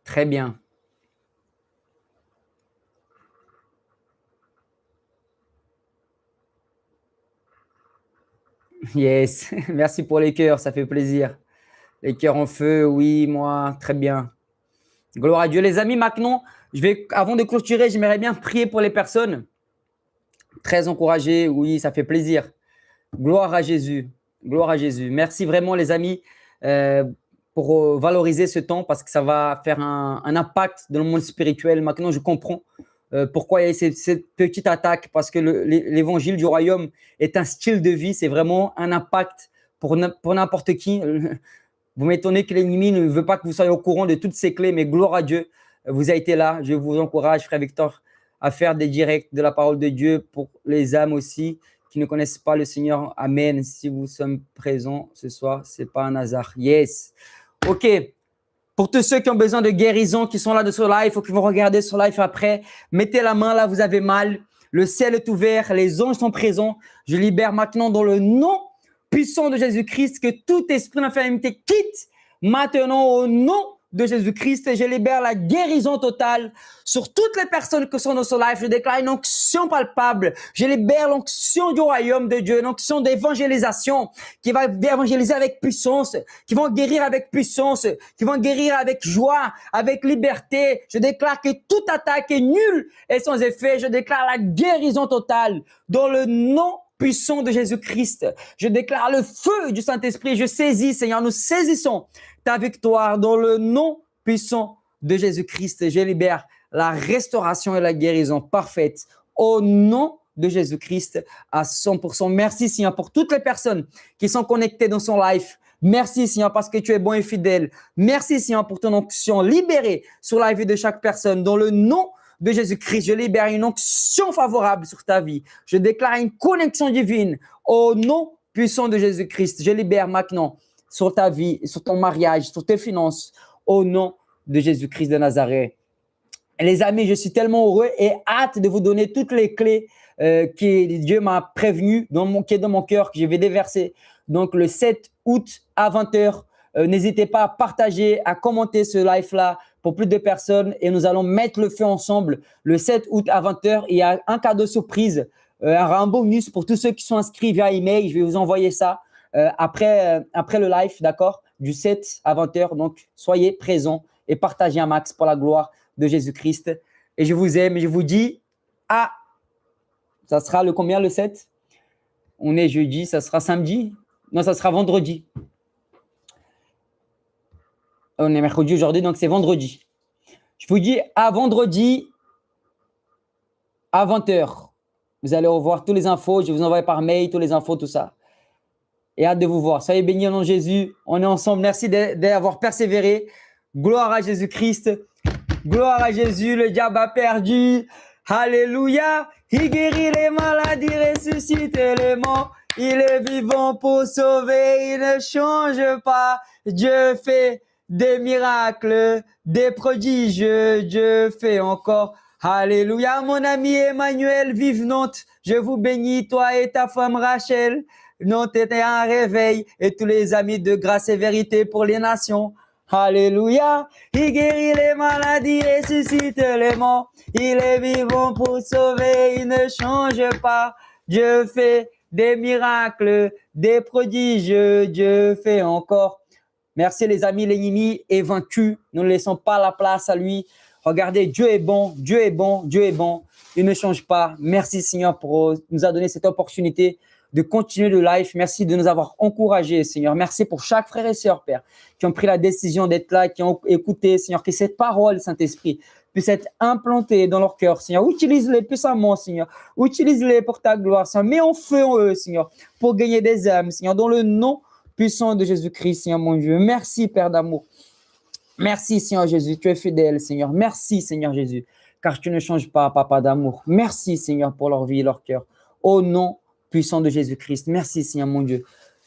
Très bien. Yes. Merci pour les cœurs, ça fait plaisir. Les cœurs en feu, oui, moi, très bien. Gloire à Dieu. Les amis, maintenant, avant de clôturer, j'aimerais bien prier pour les personnes. Très encouragées, oui, ça fait plaisir. Gloire à Jésus. Gloire à Jésus. Merci vraiment, les amis, pour valoriser ce temps parce que ça va faire un impact dans le monde spirituel. Maintenant, je comprends pourquoi il y a cette petite attaque parce que l'évangile du royaume est un style de vie. C'est vraiment un impact pour n'importe qui. Vous m'étonnez que l'ennemi ne veut pas que vous soyez au courant de toutes ces clés, mais gloire à Dieu, vous avez été là. Je vous encourage, frère Victor, à faire des directs de la parole de Dieu pour les âmes aussi qui ne connaissent pas le Seigneur. Amen. Si vous sommes présents ce soir, ce n'est pas un hasard. Yes. OK. Pour tous ceux qui ont besoin de guérison, qui sont là de ce live ou qui vont regarder ce live après, mettez la main là, vous avez mal. Le ciel est ouvert, les anges sont présents. Je libère maintenant dans le nom puissant de Jésus-Christ que tout esprit d'infirmité quitte maintenant au nom de Jésus-Christ et je libère la guérison totale sur toutes les personnes qui sont dans ce live. Je déclare une onction palpable. Je libère l'onction du royaume de Dieu, une onction d'évangélisation qui va évangéliser avec puissance, qui vont guérir avec puissance, qui vont guérir avec joie, avec liberté. Je déclare que toute attaque est nulle et sans effet. Je déclare la guérison totale dans le nom puissant de Jésus-Christ. Je déclare le feu du Saint-Esprit. Je saisis, Seigneur, nous saisissons ta victoire dans le nom puissant de Jésus-Christ. Je libère la restauration et la guérison parfaite au nom de Jésus-Christ à 100%. Merci, Seigneur, pour toutes les personnes qui sont connectées dans son live. Merci, Seigneur, parce que tu es bon et fidèle. Merci, Seigneur, pour ton onction libérée sur la vie de chaque personne. Dans le nom de Jésus-Christ, je libère une onction favorable sur ta vie. Je déclare une connexion divine au nom puissant de Jésus-Christ. Je libère maintenant sur ta vie, sur ton mariage, sur tes finances, au nom de Jésus-Christ de Nazareth. Et les amis, je suis tellement heureux et hâte de vous donner toutes les clés que Dieu m'a prévenu, qui est dans mon cœur, que je vais déverser. Donc, le 7 août à 20h, n'hésitez pas à partager, à commenter ce live-là pour plus de personnes et nous allons mettre le feu ensemble. Le 7 août à 20h, il y a un cadeau surprise, un bonus pour tous ceux qui sont inscrits via email. Je vais vous envoyer ça après le live, d'accord, du 7 à 20h. Donc, soyez présents et partagez un max pour la gloire de Jésus-Christ. Et je vous aime et je vous dis, ça sera le combien le 7? On est jeudi, ça sera samedi? Non, ça sera vendredi. On est mercredi aujourd'hui, donc c'est vendredi. Je vous dis à vendredi à 20h. Vous allez revoir toutes les infos. Je vais vous envoyer par mail, toutes les infos, tout ça. Et hâte de vous voir. Soyez bénis au nom de Jésus. On est ensemble. Merci d'avoir persévéré. Gloire à Jésus-Christ. Gloire à Jésus. Le diable a perdu. Alléluia. Il guérit les maladies, ressuscite les morts. Il est vivant pour sauver, il ne change pas. Dieu fait des miracles, des prodiges, Dieu fait encore. Alléluia, mon ami Emmanuel, vive Nantes. Je vous bénis, toi et ta femme Rachel. Nantes était un réveil et tous les amis de grâce et vérité pour les nations. Alléluia, il guérit les maladies, ressuscite les morts. Il est vivant pour sauver, il ne change pas. Dieu fait des miracles, des prodiges, Dieu fait encore. Merci les amis, l'ennemi est vaincu. Ne laissons pas la place à lui. Regardez, Dieu est bon, Dieu est bon, Dieu est bon. Il ne change pas. Merci Seigneur pour nous avoir donné cette opportunité de continuer le live. Merci de nous avoir encouragés, Seigneur. Merci pour chaque frère et sœur, Père, qui ont pris la décision d'être là, qui ont écouté, Seigneur, que cette parole, Saint-Esprit, puisse être implantée dans leur cœur, Seigneur. Utilise-les puissamment, Seigneur. Utilise-les pour ta gloire, Seigneur. Mets en feu en eux, Seigneur, pour gagner des âmes, Seigneur, dans le nom puissant de Jésus-Christ, Seigneur, mon Dieu. Merci, Père d'amour. Merci, Seigneur Jésus. Tu es fidèle, Seigneur. Merci, Seigneur Jésus, car tu ne changes pas, Papa d'amour. Merci, Seigneur, pour leur vie et leur cœur. Au nom puissant de Jésus-Christ. Merci, Seigneur, mon Dieu,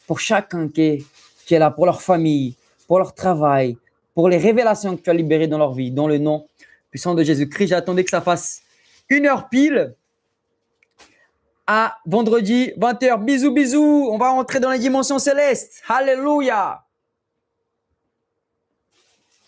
pour chacun qui est là, pour leur famille, pour leur travail, pour les révélations que tu as libérées dans leur vie, dans le nom puissant de Jésus-Christ. J'attendais que ça fasse 1h pile à vendredi 20h. Bisous, bisous. On va rentrer dans les dimensions célestes. Alléluia.